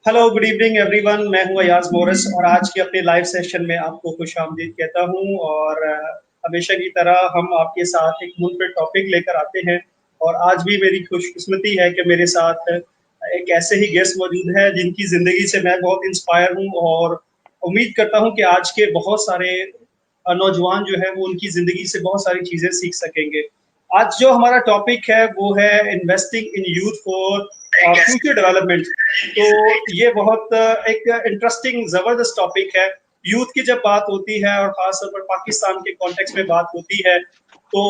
Hello good evening everyone. मैं हूं Ayaz Morris और आज के अपने लाइव सेशन में आपको खुशामदीद कहता हूं। और हमेशा की तरह हम आपके साथ एक मुनफिद टॉपिक लेकर आते हैं। और आज भी मेरी खुशकिस्मती है कि मेरे साथ एक ऐसे ही गेस्ट मौजूद है जिनकी ज़िंदगी से मैं बहुत इंस्पायर हूं। और उम्मीद करता हूं कि आज के बहुत सारे नौजवान जो है वो उनकी ज़िंदगी से बहुत सारी चीज़ें सीख सकेंगे। आज जो हमारा टॉपिक है वो है investing in youth for future development. तो ये बहुत एक इंटरेस्टिंग ज़बरदस्त टॉपिक है। यूथ की जब बात होती है और ख़ासतौर पर पाकिस्तान के कॉन्टेक्स्ट में बात होती है तो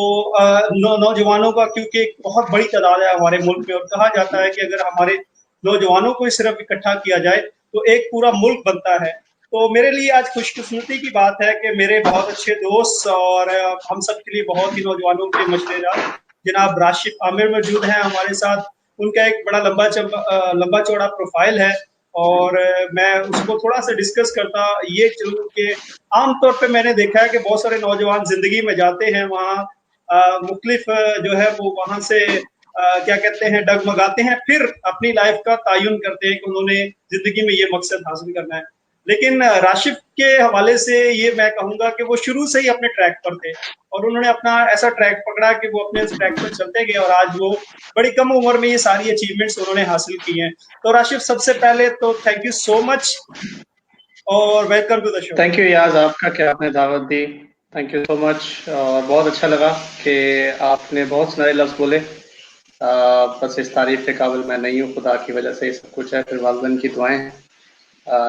नौजवानों का क्योंकि एक बहुत बड़ी तादाद है हमारे मुल्क में, और कहा जाता है कि अगर हमारे नौजवानों को सिर्फ इकट्ठा किया जाए तो एक पूरा मुल्क बनता है। तो मेरे लिए आज खुशकिस्मती की बात है कि मेरे बहुत अच्छे दोस्त और हम सब के लिए बहुत ही नौजवानों के मशवरा जनाब राशिद आमिर मौजूद हैं हमारे साथ। उनका एक बड़ा लंबा चौड़ा प्रोफाइल है और मैं उसको थोड़ा सा डिस्कस करता ये चलूँ कि आमतौर पे मैंने देखा है कि बहुत सारे नौजवान जिंदगी में जाते हैं वहाँ मुख्तलिफ जो है वो वहाँ से क्या कहते हैं डगमगाते हैं, फिर अपनी लाइफ का तयन करते हैं कि उन्होंने जिंदगी में ये मकसद हासिल करना है। लेकिन राशिद के हवाले से ये मैं कहूँगा कि वो शुरू से ही अपने ट्रैक पर थे और उन्होंने अपना ऐसा ट्रैक पकड़ा कि वो अपने ट्रैक पर चलते गए और आज वो बड़ी कम उम्र में ये सारी अचीवमेंट्स उन्होंने हासिल की हैं। तो राशिद, सबसे पहले तो थैंक यू सो मच और welcome to the show. Thank you Ayaz, आपका क्या आपने दावत दी। थैंक यू सो मच और बहुत अच्छा लगा कि आपने बहुत सारे लफ्ज़ बोले। बस इस तारीफ के काबिल मैं नहीं हूँ, खुदा की वजह से ये सब कुछ है, फिर वालिदैन की दुआएं हैं।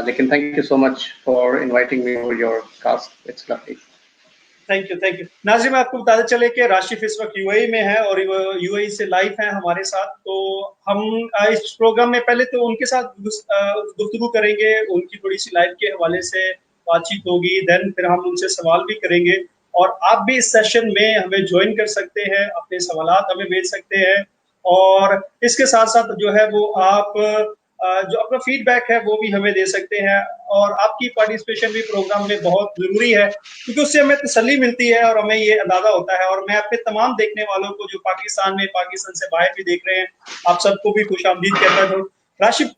लेकिन thank you so much for inviting me for your cast. It's lovely. Thank you Nazim. आपको बताते चले कि राशिद इस वक्त यूएई में है और यूएई से लाइव है हमारे साथ। तो हम इस प्रोग्राम में पहले तो उनके साथ गुफ्तगू करेंगे, उनकी थोड़ी सी लाइफ के हवाले से बातचीत होगी, देन फिर हम उनसे सवाल भी करेंगे। और आप भी इस सेशन में हमें ज्वाइन कर सकते हैं, अपने सवालात हमें भेज सकते हैं। और इसके साथ साथ जो है वो आप जो अपना फीडबैक है वो भी हमें दे सकते हैं। और आपकी पार्टिसिपेशन भी प्रोग्राम में बहुत ज़रूरी है क्योंकि उससे हमें तसल्ली मिलती है और हमें ये अंदाजा होता है। और मैं अपने तमाम देखने वालों को जो पाकिस्तान में, पाकिस्तान से बाहर भी देख रहे हैं, आप सबको भी खुशामदीद कहता हूँ। राशिद,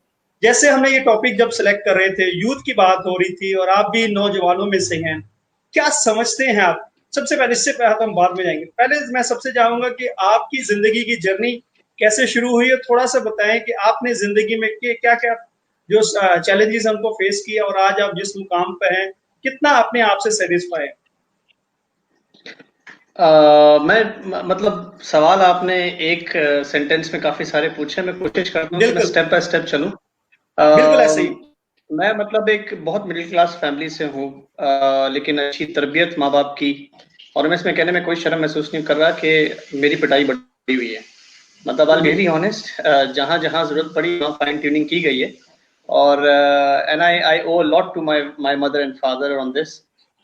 जैसे हमने ये टॉपिक जब सिलेक्ट कर रहे थे, यूथ की बात हो रही थी और आप भी नौजवानों में से हैं, क्या समझते हैं आप? सबसे पहले, इससे पहले तो हम बाद में जाएंगे, पहले मैं सबसे चाहूंगा कि आपकी जिंदगी की जर्नी कैसे शुरू हुई है, थोड़ा सा बताएं कि आपने जिंदगी में क्या क्या जो चैलेंजेस हमको फेस किया और आज आप जिस मुकाम पे हैं, कितना अपने आप से सेटिस्फाई है? मतलब सवाल आपने एक सेंटेंस में काफी सारे पूछे। मैं कोशिश करता हूँ कि मैं बिल्कुल स्टेप बाय स्टेप चलूँ। बिल्कुल ऐसे ही। मैं मतलब एक बहुत मिडिल क्लास फैमिली से हूँ, लेकिन अच्छी तरबियत माँ बाप की। और मैं इसमें कहने में कोई शर्म महसूस नहीं कर रहा कि मेरी पिटाई बढ़ी हुई है। मतलब आई रियली ऑनेस्ट, जहाँ जहाँ जरूरत पड़ी वहाँ फाइन ट्यूनिंग की गई है। और and I owe lot to my mother and father on this,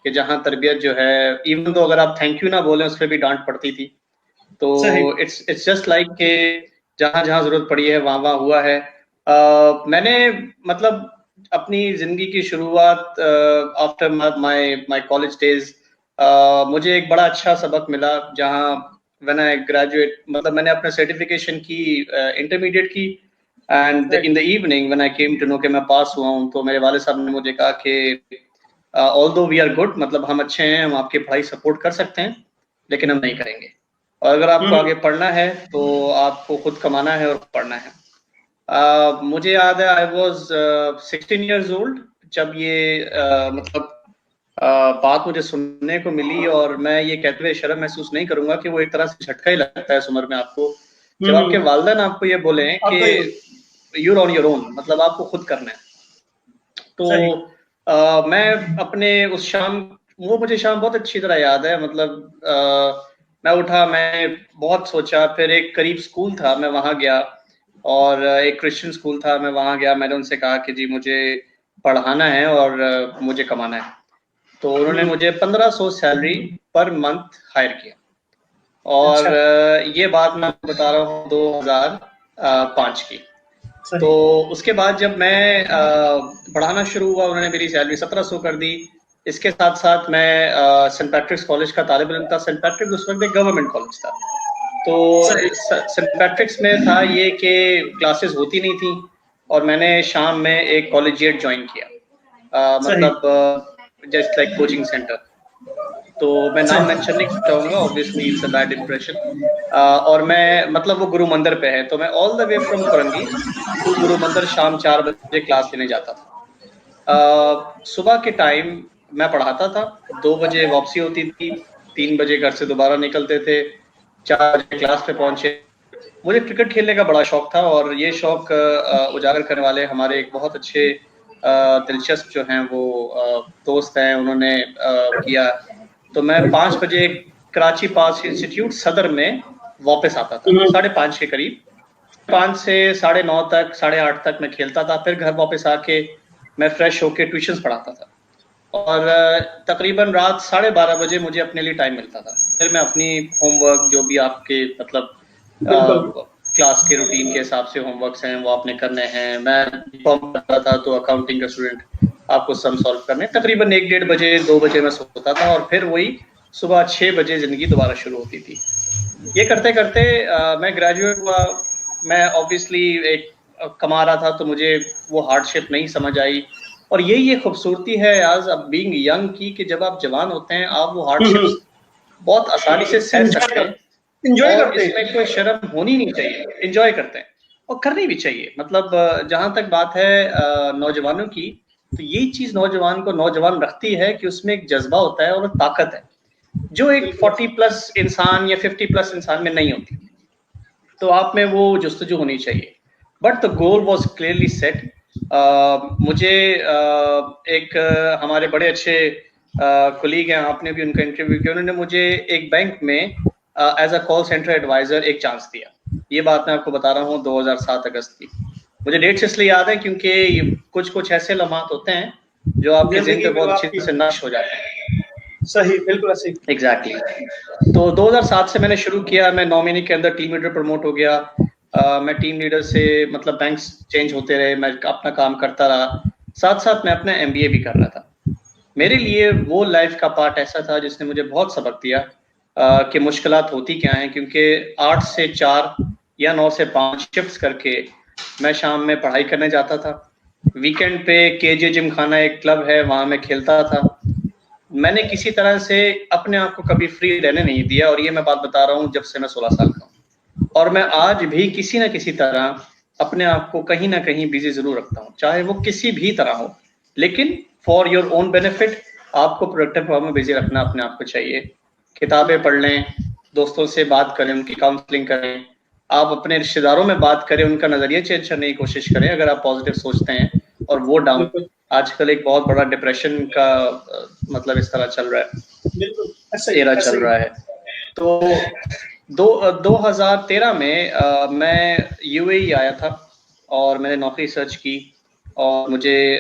कि जहाँ तरबियत जो है, इवन तो अगर आप थैंक यू ना बोलें उस पर भी डांट पड़ती थी। तो सही। इट्स जस्ट लाइक के जहाँ जहाँ जरूरत पड़ी है वहाँ वहाँ हुआ है। मैंने मतलब अपनी जिंदगी की शुरुआत after my my college days, मुझे एक बड़ा अच्छा सबक मिला जहाँ व्हेन आई ग्रेजुएट, मतलब मैंने अपने सर्टिफिकेशन की, इंटरमीडिएट की। And in the evening when I came to know कि मैं पास हुआ हूँ, तो मेरे वाले साहब ने मुझे कहा कि ऑल्दो वी आर गुड, मतलब हम अच्छे हैं, हम आपकी पढ़ाई सपोर्ट कर सकते हैं, लेकिन हम नहीं करेंगे। और अगर आपको आगे पढ़ना है तो आपको खुद कमाना है और पढ़ना है। मुझे याद है आई वॉज 16 years old जब ये मतलब बात मुझे सुनने को मिली। और मैं ये कहते हुए शर्म महसूस नहीं करूंगा कि वो एक तरह से झटका ही लगता है इस उम्र में आपको, जब आपके वालिदैन आपको ये बोले कि यूर ऑन योर ओन, मतलब आपको खुद करना है। तो मैं अपने उस शाम, वो मुझे शाम बहुत अच्छी तरह याद है। मतलब मैं उठा, मैं बहुत सोचा, फिर एक करीब स्कूल था, मैं वहां गया। और एक क्रिश्चियन स्कूल था, मैं वहां गया। मैंने उनसे कहा कि जी मुझे पढ़ाना है और मुझे कमाना है। तो उन्होंने मुझे 1500 सैलरी पर मंथ हायर किया। और अच्छा। ये बात मैं बता रहा हूँ 2005 की। तो उसके बाद जब मैं पढ़ाना शुरू हुआ, उन्होंने मेरी सैलरी 1700 कर दी। इसके साथ साथ मैं सेंट पैट्रिक्स कॉलेज का तालिब इल्म था। सेंट पैट्रिक्स उस वक्त एक गवर्नमेंट कॉलेज था। तो सेंट पैट्रिक्स में था ये कि क्लासेस होती नहीं थी, और मैंने शाम में एक कॉलेजिएट ज्वाइन किया, सही। मतलब जस्ट लाइक कोचिंग सेंटर। तो मैं नाम सही। मेंशन नहीं चाहूंगा, obviously it's a bad impression. और मैं मतलब वो गुरु मंदिर पे है, तो मैं all the way from Korangi to Guru Mandir शाम 4 बजे क्लास लेने जाता था। सुबह के टाइम मैं पढ़ाता था, 2 बजे वापसी होती थी, 3 बजे घर से दोबारा निकलते थे, 4 बजे क्लास पे पहुंचे। मुझे क्रिकेट खेलने का बड़ा शौक था, और ये शौक उजागर करने वाले हमारे एक बहुत अच्छे दिलचस्प जो हैं वो दोस्त हैं, उन्होंने किया। तो मैं 5 बजे कराची पास इंस्टीट्यूट सदर में वापस आता था, 5:30 के करीब। 5 से 9:30 तक, 8:30 तक मैं खेलता था, फिर घर वापस आके मैं फ्रेश होके ट्यूशंस पढ़ाता था, और तकरीबन रात 12:30 बजे मुझे अपने लिए टाइम मिलता था। फिर मैं अपनी होमवर्क जो भी आपके मतलब बिल्कुल। क्लास के रूटीन के हिसाब से होमवर्क्स हैं वो आपने करने हैं। मैं बीकॉम करता था, तो अकाउंटिंग का स्टूडेंट, आपको सम सॉल्व करने। तकरीबन 1 डेढ़ बजे 2 बजे मैं सोता था, और फिर वही सुबह 6 बजे जिंदगी दोबारा शुरू होती थी। ये करते करते मैं ग्रेजुएट हुआ। मैं ऑब्वियसली एक कमा रहा था, तो मुझे वो हार्डशिप नहीं समझ आई। और यही ये खूबसूरती है आज अब बीइंग यंग की, कि जब आप जवान होते हैं आप वो हार्डशिप्स बहुत आसानी से सह सकते हैं, इंजॉय और करते इसमें हैं। कोई शर्म होनी नहीं चाहिए, एंजॉय करते हैं और करनी भी चाहिए। मतलब जहां तक बात है नौजवानों की, तो यही चीज नौजवान को नौजवान रखती है कि उसमें एक जज्बा होता है और ताकत है, जो एक बिल्कुल। 40 प्लस इंसान या 50 प्लस इंसान में नहीं होती। तो आप में वो जुस्तजू होनी चाहिए। But the goal was clearly set. मुझे एक हमारे बड़े अच्छे कोलीग हैं, आपने भी उनका इंटरव्यू किया, उन्होंने मुझे एक बैंक में as a call center advisor एक चांस दिया। ये बात मैं आपको बता रहा हूँ 2007 अगस्त की। मुझे डेट्स इसलिए याद है क्योंकि कुछ कुछ ऐसे लम्हात होते हैं जो आपके ज़हन जिंदगी पे में वो बहुत अच्छी आपकी। से नक्श हो जाते हैं। सही, बिल्कुल सही। Exactly exactly. तो 2007 से मैंने शुरू किया। मैं 9 महीने के अंदर टीम लीडर प्रमोट हो गया। मैं टीम लीडर से मतलब बैंक्स चेंज होते रहे, मैं अपना काम करता रहा, साथ साथ मैं अपना एमबीए भी कर रहा था। मेरे लिए वो लाइफ का पार्ट ऐसा था जिसने मुझे बहुत सबक दिया कि मुश्किलात होती क्या हैं, क्योंकि 8 से 4 या 9 से 5 शिफ्ट्स करके मैं शाम में पढ़ाई करने जाता था। वीकेंड पे केजे जिम खाना एक क्लब है, वहां मैं खेलता था। मैंने किसी तरह से अपने आप को कभी फ्री रहने नहीं दिया, और ये मैं बात बता रहा हूँ जब से मैं 16 साल का हूँ। और मैं आज भी किसी ना किसी तरह अपने आप को कहीं ना कहीं बिजी जरूर रखता हूँ, चाहे वो किसी भी तरह हो। लेकिन फॉर योर ओन बेनिफिट आपको प्रोडक्टिव फॉर्म में बिजी रखना अपने आप को चाहिए। किताबें पढ़ लें, दोस्तों से बात करें, उनकी काउंसलिंग करें, आप अपने रिश्तेदारों में बात करें, उनका नजरिया चेंज करने की कोशिश करें अगर आप पॉजिटिव सोचते हैं, और वो डाउन। बिल्कुल। आजकल एक बहुत बड़ा डिप्रेशन का मतलब इस तरह चल रहा है, बिल्कुल ऐसा ही, एरा ऐसा चल ही। रहा है। तो 2013 में मैं यूएई आया था, और मैंने नौकरी सर्च की, और मुझे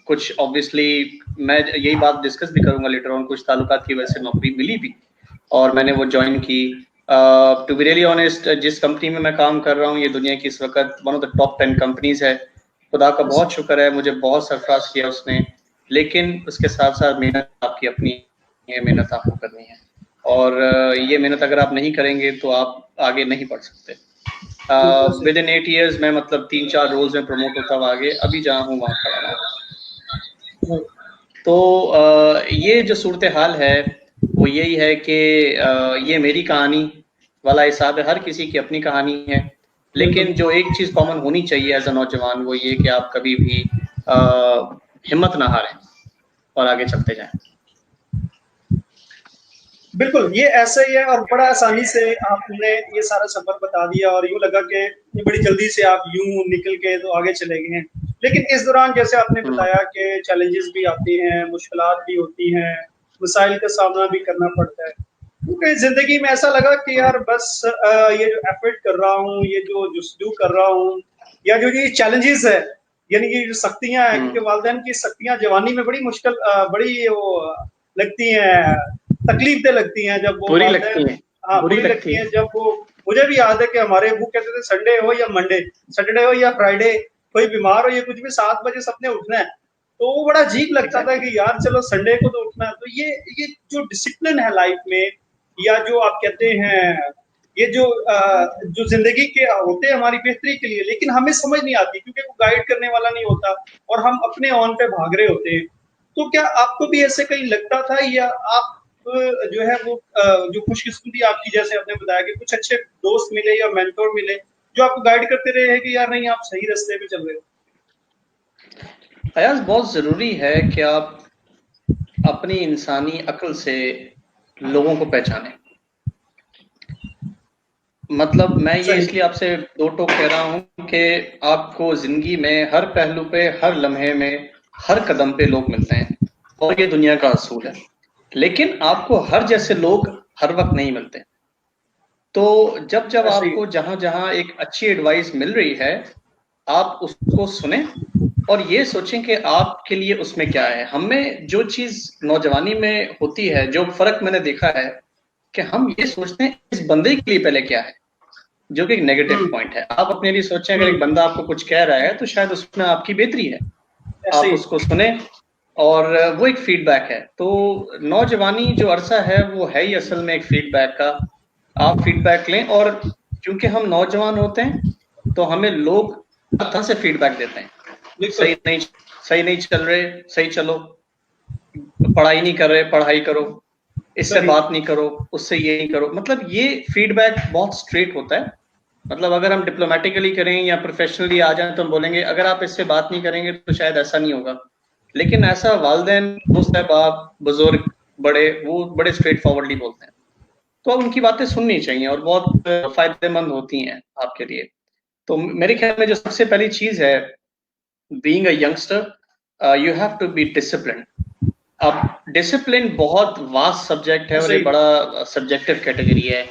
कुछ ऑब्वियसली मैं यही बात डिस्कस भी करूंगा लेटर ऑन, कुछ ताल्लुकात की वजह से नौकरी मिली भी, और मैंने वो ज्वाइन की। टू बी रियली ऑनेस्ट, जिस कंपनी में मैं काम कर रहा हूँ ये दुनिया की इस वक्त one of the top 10 companies है। खुदा का बहुत शुक्र है, मुझे बहुत सरफराज किया उसने। लेकिन उसके साथ साथ मेहनत आपकी अपनी है, मेहनत आपको करनी है, और ये मेहनत अगर आप नहीं करेंगे तो आप आगे नहीं बढ़ सकते। बिल्कुल सही। विद इन 8 ईयर्स मैं मतलब 3-4 रोल्स में प्रमोट होता हुआ आगे अभी जहाँ हूँ वहाँ खड़ा हूँ। तो ये जो सूरत हाल है वो यही है कि ये मेरी कहानी वाला हिसाब है, हर किसी की अपनी कहानी है। बिल्कुल। लेकिन जो एक चीज कॉमन होनी चाहिए एज अ नौजवान, वो ये कि आप कभी भी हिम्मत ना हारें और आगे चलते जाएं। बिल्कुल, ये ऐसा ही है, और बड़ा आसानी से आपने ये सारा सफर बता दिया, और यूँ लगा कि ये बड़ी जल्दी से आप यूँ निकल के तो आगे चले गए हैं। लेकिन इस दौरान जैसे आपने बताया कि चैलेंजेस भी आती हैं, मुश्किलात भी होती हैं, मसाइल का सामना भी करना पड़ता है। क्योंकि ज़िंदगी में ऐसा लगा कि यार बस ये जो एफर्ट कर रहा हूँ, ये जो जुस्तजू कर रहा हूँ, या जो ये चैलेंजेस है, यानी कि जो सख्तियाँ हैं, क्योंकि वालिदैन की सख्तियाँ जवानी में बड़ी मुश्किल बड़ी वो लगती हैं, तकलीफ-दे लगती हैं जब वो बुरी लगती वालिदैन। हैं, हाँ, बुरी बुरी लगती लगती हैं। हैं जब वो। मुझे भी याद है कि हमारे अब्बू कहते थे संडे हो या मंडे, सैटरडे हो या फ्राइडे, कोई बीमार हो या कुछ भी, 7 बजे सबने उठना है। तो वो बड़ा अजीब लगता था एग्जैक्टली। कि यार चलो संडे को तो उठना है। तो ये जो डिसिप्लिन है लाइफ में, या जो आप कहते हैं ये जो जिंदगी के होते हैं हमारी बेहतरी के लिए, लेकिन हमें समझ नहीं आती क्योंकि वो गाइड करने वाला नहीं होता और हम अपने ऑन पे भाग रहे होते हैं। तो क्या आपको भी ऐसे कहीं लगता था, या आप जो है वो जो खुशकिस्मती आपकी, जैसे आपने बताया कि कुछ अच्छे दोस्त मिले या मेंटोर मिले जो आपको गाइड करते रहे हैं कि यार नहीं, आप सही रास्ते पे चल रहे हो? अयाज, बहुत जरूरी है कि आप अपनी इंसानी अक्ल से लोगों को पहचानें। मतलब मैं ये सही। इसलिए आपसे दो टोक कह रहा हूं कि आपको जिंदगी में हर पहलू पे, हर लम्हे में, हर कदम पे लोग मिलते हैं और ये दुनिया का असूल है। लेकिन आपको हर जैसे लोग हर वक्त नहीं मिलते। तो जब जब ऐसे ही। आपको जहां जहां एक अच्छी एडवाइस मिल रही है, आप उसको सुने और ये सोचें कि आपके लिए उसमें क्या है। हमें जो चीज नौजवानी में होती है, जो फर्क मैंने देखा है कि हम ये सोचते हैं इस बंदे के लिए पहले क्या है, जो कि एक नेगेटिव हम्म। पॉइंट है। आप अपने लिए सोचें अगर एक हम्म। बंदा आपको कुछ कह रहा है तो शायद उसमें आपकी बेहतरी है, ऐसे आप ही। उसको सुने और वो एक फीडबैक है। तो नौजवानी जो अरसा है वो है ही असल में एक फीडबैक का। आप फीडबैक लें, और क्योंकि हम नौजवान होते हैं तो हमें लोग हर तरह से फीडबैक देते हैं। बिल्कुल। सही नहीं चल रहे, सही चलो। पढ़ाई नहीं कर रहे, पढ़ाई करो। इससे सही। बात नहीं करो, उससे ये नहीं करो। मतलब ये फीडबैक बहुत स्ट्रेट होता है। मतलब अगर हम डिप्लोमेटिकली करें या प्रोफेशनली आ जाएं तो हम बोलेंगे अगर आप इससे बात नहीं करेंगे तो शायद ऐसा नहीं होगा। लेकिन ऐसा वालिदैन, दोस्त अहबाब, बुजुर्ग, बड़े, वो बड़े स्ट्रेट फॉरवर्डली बोलते हैं। तो अब उनकी बातें सुननी चाहिए और बहुत फायदेमंद होती हैं आपके लिए। तो मेरे ख्याल में जो सबसे पहली चीज है, being a youngster you have to be discipline. अब डिसिप्लिन बहुत वास्ट सब्जेक्ट है और ऐसे ये ही। बड़ा सब्जेक्टिव कैटेगरी है।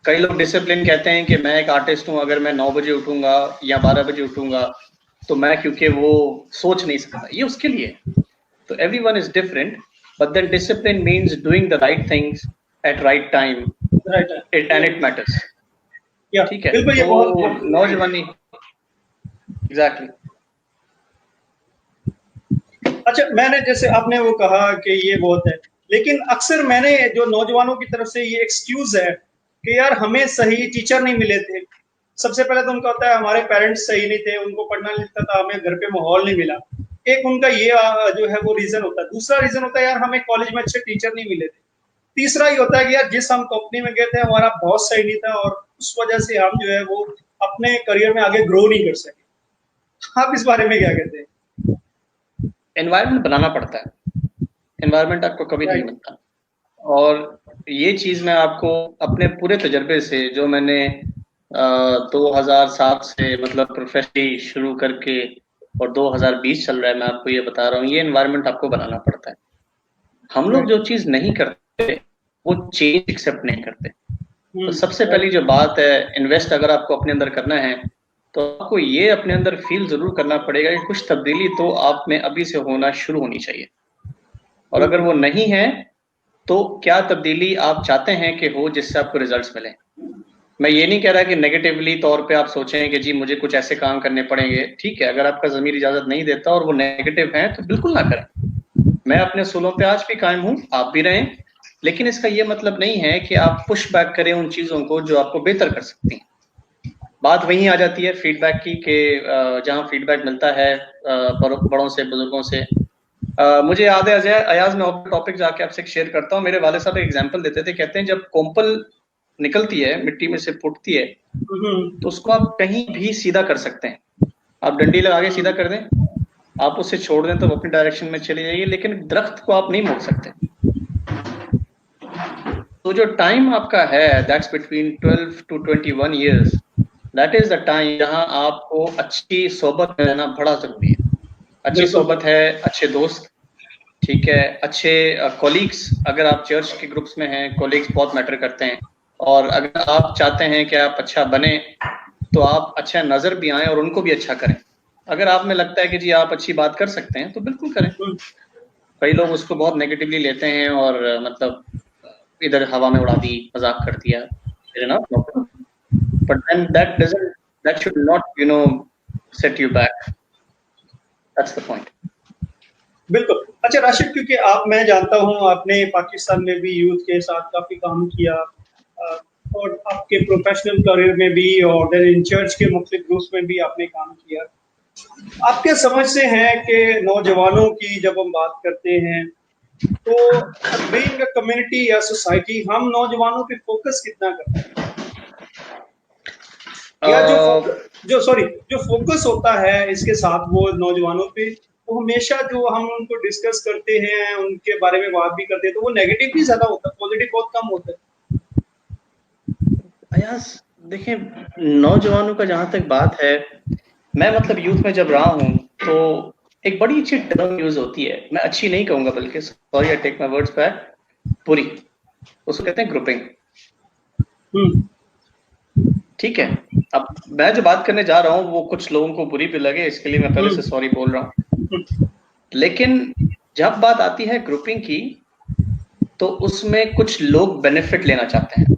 कई लोग डिसिप्लिन कहते हैं कि मैं एक आर्टिस्ट हूं, अगर मैं 9 बजे उठूंगा या 12 बजे उठूंगा तो मैं, क्योंकि वो सोच नहीं सकता, ये उसके लिए है। तो everyone is different, but then discipline means doing the right things at right time, right है। It and it matters. या ठीक है, बिल्कुल, ये तो बहुत बहुत जरूरी है। नौजवानी, एग्जैक्टली। अच्छा, मैंने जैसे आपने वो कहा कि ये बहुत है, लेकिन अक्सर मैंने जो नौजवानों की तरफ से ये एक्सक्यूज है कि यार हमें सही टीचर नहीं मिले थे। सबसे पहले तो उनका होता है हमारे पेरेंट्स सही नहीं थे, उनको पढ़ना नहीं लिखता था, हमें घर पे माहौल नहीं मिला। एक उनका ये जो है वो रीजन होता है। दूसरा रीजन होता है यार हमें कॉलेज में अच्छे टीचर नहीं मिले थे। तीसरा ये होता है कि यार जिस हम कंपनी में गए थे हमारा बॉस सही नहीं था और उस वजह से हम जो है वो अपने करियर में आगे ग्रो नहीं कर सके। आप इस बारे में क्या कहते हैं? एनवायरनमेंट बनाना पड़ता है, एनवायरनमेंट आपको कभी नहीं राइट। मिलता। और ये चीज मैं आपको अपने पूरे तजर्बे से, जो मैंने 2007 से मतलब प्रोफेशनली शुरू करके और 2020 चल रहा है, मैं आपको ये बता रहा हूँ, ये एनवायरनमेंट आपको बनाना पड़ता है। हम लोग जो चीज नहीं करते वो चेंज एक्सेप्ट नहीं करते। तो सबसे पहली राइट। जो बात है, इन्वेस्ट अगर आपको अपने अंदर करना है तो आपको ये अपने अंदर फील जरूर करना पड़ेगा कि कुछ तब्दीली तो आप में अभी से होना शुरू होनी चाहिए। और अगर बिल्कुल। वो नहीं है तो क्या तब्दीली आप चाहते हैं कि हो जिससे आपको रिजल्ट्स मिले। मैं ये नहीं कह रहा कि नेगेटिवली तौर पे आप सोचें कि जी मुझे कुछ ऐसे काम करने पड़ेंगे। ठीक है, अगर आपका ज़मीर इजाजत नहीं देता और वो नेगेटिव है तो बिल्कुल ना करें। मैं अपने असूलों पे आज भी कायम हूँ, आप भी रहें। लेकिन इसका ये मतलब नहीं है कि आप पुश बैक करें उन चीजों को जो आपको बेहतर कर सकती हैं। बात वहीं आ जाती है फीडबैक की कि जहाँ फीडबैक मिलता है बड़ों से, बुजुर्गों से। मुझे याद है अजय, अयाज, मैं टॉपिक जाके आपसे शेयर करता हूँ। मेरे वाले साहब एक एग्जांपल देते थे, कहते हैं जब कोम्पल निकलती है, मिट्टी में से फूटती है, तो उसको आप कहीं भी सीधा कर सकते हैं। आप डंडी लगा के सीधा कर दें, आप उसे छोड़ दें तो वो अपनी डायरेक्शन में चली जाएगी, लेकिन दरख्त को आप नहीं मोड़ सकते। तो जो टाइम आपका है, that's between 12 to 21 years, that is the time जहां आपको अच्छी सोबत में रहना बड़ा जरूरी है। अच्छी बिल्कुल। सोबत है, अच्छे दोस्त, ठीक है, अच्छे कॉलीग्स। अगर आप चर्च के ग्रुप्स में हैं, कॉलीग्स बहुत मैटर करते हैं। और अगर आप चाहते हैं कि आप अच्छा बने तो आप अच्छा नजर भी आए और उनको भी अच्छा करें। अगर आप में लगता है कि जी आप अच्छी बात कर सकते हैं तो बिल्कुल करें। कई लोग उसको बहुत नेगेटिवली लेते हैं और मतलब इधर हवा में उड़ा दी, मजाक कर दिया, but then that should not set you back. That's the point. बिल्कुल। अच्छा राशिद, क्योंकि आप, मैं जानता हूँ आपने पाकिस्तान में भी यूथ के साथ काफ़ी काम किया, और आपके प्रोफेशनल करियर में भी और देन इन चर्च के मुख्तलिफ ग्रुप्स में भी आपने काम किया। आप क्या समझते हैं कि नौजवानों की जब हम बात करते हैं तो बीइंग अ कम्युनिटी या सोसाइटी हम नौजवानों पे फोकस कितना करते हैं? या जो फोकस होता है इसके साथ वो नौजवानों पे, वो हमेशा जो हम उनको डिस्कस करते हैं, उनके बारे में बात भी करते हैं, तो वो नेगेटिव भी ज़्यादा होता है, पॉजिटिव बहुत कम होता है। अयास, देखिए, नौजवानों का जहां तक बात है, मैं मतलब यूथ में जब रहा हूं तो एक बड़ी अच्छी टर्म यूज होती है, मैं अच्छी नहीं कहूंगा बल्कि, sorry I take my words back, बुरी। उसको कहते हैं ग्रुपिंग। ठीक है, अब मैं जो बात करने जा रहा हूं वो कुछ लोगों को बुरी भी लगे, इसके लिए मैं पहले से सॉरी बोल रहा हूं। लेकिन जब बात आती है ग्रुपिंग की, तो उसमें कुछ लोग बेनिफिट लेना चाहते हैं,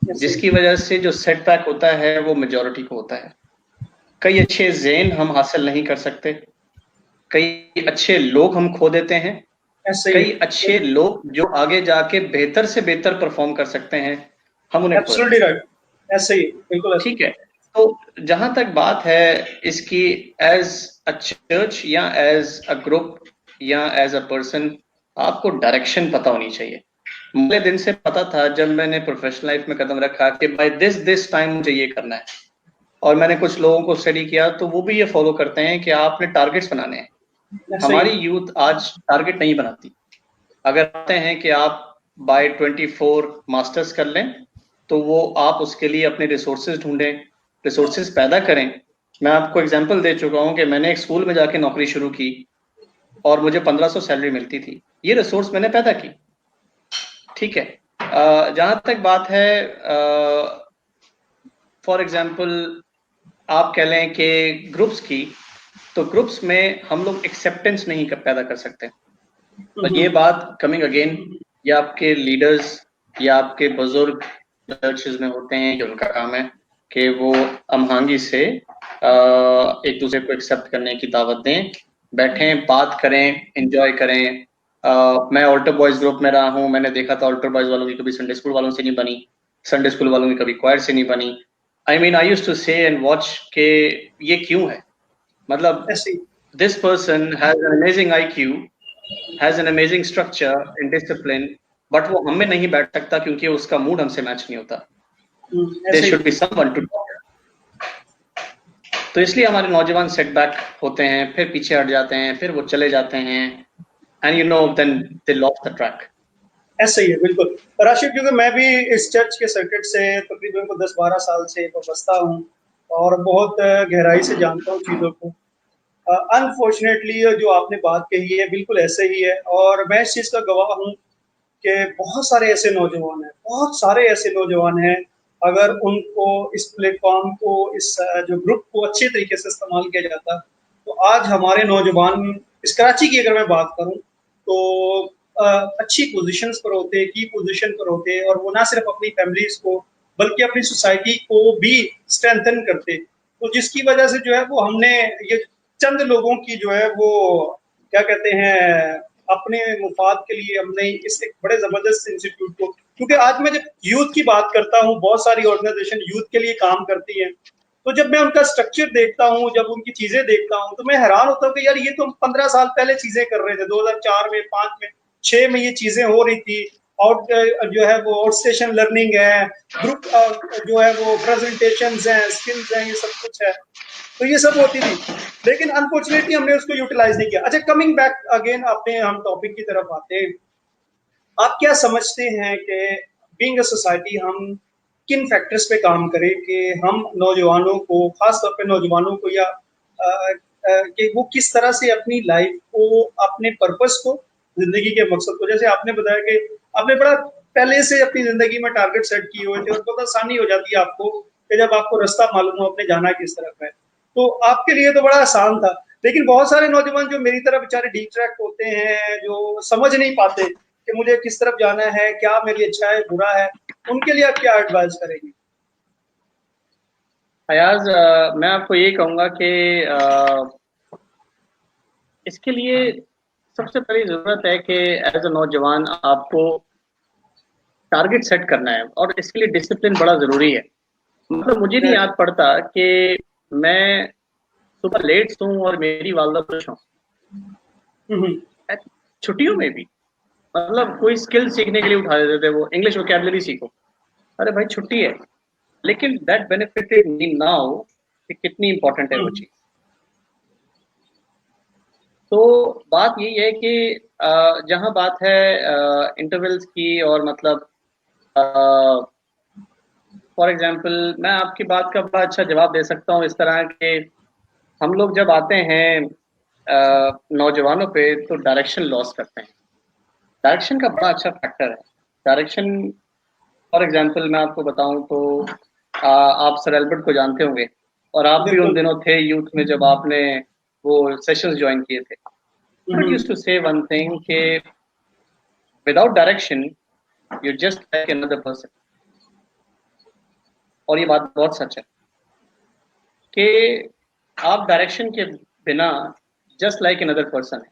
जिसकी वजह से जो सेटबैक होता है वो मेजॉरिटी को होता है। कई अच्छे ज़ेन हम हासिल नहीं कर सकते, कई अच्छे लोग हम खो देते हैं, कई अच्छे लोग जो आगे जाके बेहतर से बेहतर परफॉर्म कर सकते हैं, हम उन्हें खो देते हैं। राइट, ऐसे ही, बिल्कुल ठीक है, तो जहां तक बात है इसकी, एज अ चर्च या एज अ ग्रुप या एज अ पर्सन, आपको डायरेक्शन पता होनी चाहिए। मुझे दिन से पता था जब मैंने प्रोफेशनल लाइफ में कदम रखा कि बाय दिस टाइम मुझे ये करना है, और मैंने कुछ लोगों को स्टडी किया तो वो भी ये फॉलो करते हैं कि आपने टारगेट्स बनाने हैं। हमारी यूथ आज टारगेट नहीं बनाती। अगर आते हैं कि आप बाय 24 मास्टर्स कर लें, तो वो आप उसके लिए अपने रिसोर्सेज ढूंढें, रिसोर्सेज पैदा करें। मैं आपको एग्जांपल दे चुका हूं कि मैंने एक स्कूल में जाके नौकरी शुरू की और मुझे 1500 सैलरी मिलती थी, ये रिसोर्स मैंने पैदा की। ठीक है, जहां तक बात है, फॉर एग्जांपल आप कह लें कि ग्रुप्स की, तो ग्रुप्स में हम लोग एक्सेप्टेंस नहीं पैदा कर सकते। और ये बात कमिंग अगेन, या आपके लीडर्स या आपके बुजुर्ग चर्चेज में होते हैं कि उनका काम है कि वो अमहांगी से एक दूसरे को एक्सेप्ट करने की दावत दें, बैठें, बात करें, एंजॉय करें। मैं ऑल्टर बॉयज ग्रुप में रहा हूँ, मैंने देखा था ऑल्टर बॉयज वालों की कभी संडे स्कूल वालों से नहीं बनी, संडे स्कूल वालों की कभी क्वायर से नहीं बनी। आई यूज्ड टू से एंड वॉच के ये क्यों है, मतलब this person has an amazing IQ, has an amazing structure and discipline, but वो हम में नहीं बैठ सकता क्योंकि उसका मूड हमसे मैच नहीं होता। There should be someone to talk. तो इसलिए हमारे नौजवान सेटबैक होते हैं, फिर पीछे हट जाते हैं, फिर वो चले जाते हैं, and you know then they lost the track. ऐसा ही है, बिल्कुल राशिद, क्योंकि मैं भी इस चर्च के सर्किट से तकरीबन 10-12 साल से बसता हूँ और बहुत गहराई से जानता हूँ चीज़ों को। अनफॉर्चुनेटली जो आपने बात कही है बिल्कुल ऐसे ही है, और मैं इस चीज़ का गवाह हूँ कि बहुत सारे ऐसे नौजवान हैं, बहुत सारे ऐसे नौजवान हैं, अगर उनको इस प्लेटफॉर्म को, इस जो ग्रुप को अच्छे तरीके से इस्तेमाल किया जाता, तो आज हमारे नौजवान, इस कराची की अगर मैं बात करूं तो अच्छी पोजीशंस पर होते, की पोजीशन पर होते, और वो ना सिर्फ अपनी फैमिलीज को बल्कि अपनी सोसाइटी को भी स्ट्रेंथन करते। तो जिसकी वजह से जो है वो हमने ये चंद लोगों की जो है वो क्या कहते हैं, अपने मुफाद के लिए हमने इस एक बड़े जबरदस्त इंस्टीट्यूट को, क्योंकि आज मैं जब यूथ की बात करता हूँ, बहुत सारी ऑर्गेनाइजेशन यूथ के लिए काम करती हैं, तो जब मैं उनका स्ट्रक्चर देखता हूँ, जब उनकी चीजें देखता हूँ, तो मैं हैरान होता हूँ कि यार ये तो हम 15 साल पहले चीजें कर रहे थे, 2004 में, 5 में, 6 में ये चीजें हो रही थी। आउट जो है वो आउट स्टेशन लर्निंग है, ग्रुप जो है वो प्रेजेंटेशन है, स्किल्स हैं, ये सब कुछ है, तो ये सब होती थी, लेकिन अनफॉर्चुनेटली हमने उसको यूटिलाइज नहीं किया। अच्छा, कमिंग बैक अगेन, अपने हम टॉपिक की तरफ आते हैं, आप क्या समझते हैं कि बीइंग अ सोसाइटी हम किन फैक्टर्स पे काम करें कि हम नौजवानों को, खास तौर पे नौजवानों को, या कि वो किस तरह से अपनी लाइफ को, अपने पर्पस को, जिंदगी के मकसद को, जैसे आपने बताया कि आपने बड़ा पहले से अपनी जिंदगी में टारगेट सेट किए हुए थे और बहुत आसानी हो जाती है आपको कि जब आपको रास्ता मालूम हो अपने जाना किस तरफ है, तो आपके लिए तो बड़ा आसान था। लेकिन बहुत सारे नौजवान जो मेरी तरह बेचारे डी ट्रैक होते हैं, जो समझ नहीं पाते कि मुझे किस तरफ जाना है, क्या मेरी अच्छा है, बुरा है, उनके लिए आप क्या एडवाइस करेंगे? अयाज, मैं आपको ये कहूंगा कि इसके लिए सबसे पहली जरूरत है कि एज अ नौजवान आपको टारगेट सेट करना है, और इसके लिए डिसिप्लिन बड़ा जरूरी है। मतलब मुझे नहीं याद पड़ता कि मैं सुबह लेट सोऊं और मेरी वालदा खुश हों, छुट्टियों में भी। मतलब कोई स्किल सीखने के लिए उठा देते थे, वो इंग्लिश वोकैबुलरी सीखो, अरे भाई छुट्टी है, लेकिन दैट बेनिफिटेड मी नाउ कि कितनी इंपॉर्टेंट है वो चीज। तो बात यही है कि जहां बात है इंटरवल्स की, और मतलब फॉर एग्जांपल मैं आपकी बात का बड़ा अच्छा जवाब दे सकता हूँ इस तरह के, हम लोग जब आते हैं नौजवानों पे तो डायरेक्शन लॉस करते हैं। डायरेक्शन का बड़ा अच्छा फैक्टर है डायरेक्शन। फॉर एग्जांपल मैं आपको बताऊं तो आप सर एल्बर्ट को जानते होंगे, और आप भी उन दिनों थे यूथ में जब आपने वो सेशंस ज्वाइन किए थे। बट यूज्ड टू से वन थिंग कि without direction you just like another person. और ये बात बहुत सच है कि आप डायरेक्शन के बिना जस्ट लाइक अनदर पर्सन है।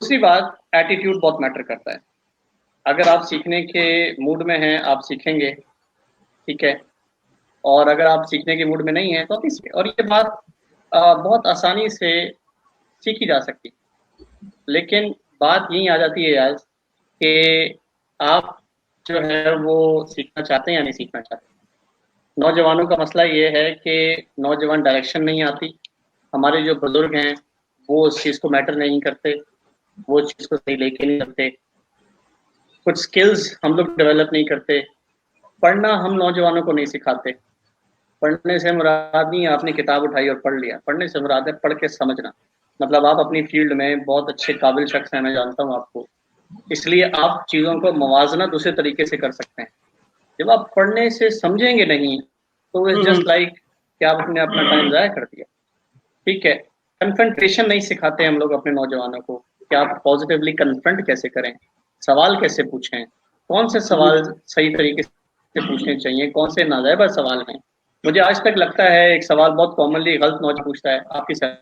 दूसरी बात, एटीट्यूड बहुत मैटर करता है। अगर आप सीखने के मूड में हैं आप सीखेंगे, ठीक है, और अगर आप सीखने के मूड में नहीं है तो आप सीखें। और ये बात बहुत आसानी से सीखी जा सकती है, लेकिन बात यही आ जाती है यार कि आप जो है वो सीखना चाहते हैं या नहीं सीखना चाहते। नौजवानों का मसला ये है कि नौजवान डायरेक्शन नहीं आती। हमारे जो बुजुर्ग हैं वो उस चीज़ को मैटर नहीं करते, वो चीज़ को सही लेके नहीं करते, कुछ स्किल्स हम लोग डेवलप नहीं करते। पढ़ना हम नौजवानों को नहीं सिखाते। पढ़ने से मुराद नहीं आपने किताब उठाई और पढ़ लिया, पढ़ने से मुराद है पढ़ के समझना। मतलब आप अपनी फील्ड में बहुत अच्छे काबिल शख्स हैं, मैं जानता हूँ आपको, इसलिए आप चीज़ों को मुवाजना दूसरे तरीके से कर सकते हैं। जब आप पढ़ने से समझेंगे नहीं तो इट्स जस्ट लाइक कि आपने अपना टाइम ज़ाया कर दिया। ठीक है, कन्फ्रंटेशन नहीं सिखाते हम लोग अपने नौजवानों को कि आप पॉजिटिवली कन्फ्रंट कैसे करें, सवाल कैसे पूछें, कौन से सवाल सही तरीके से पूछने चाहिए, कौन से नाजायज सवाल हैं। मुझे आज तक लगता है एक सवाल बहुत कॉमनली गलत नौजवान पूछता है आपकी सर,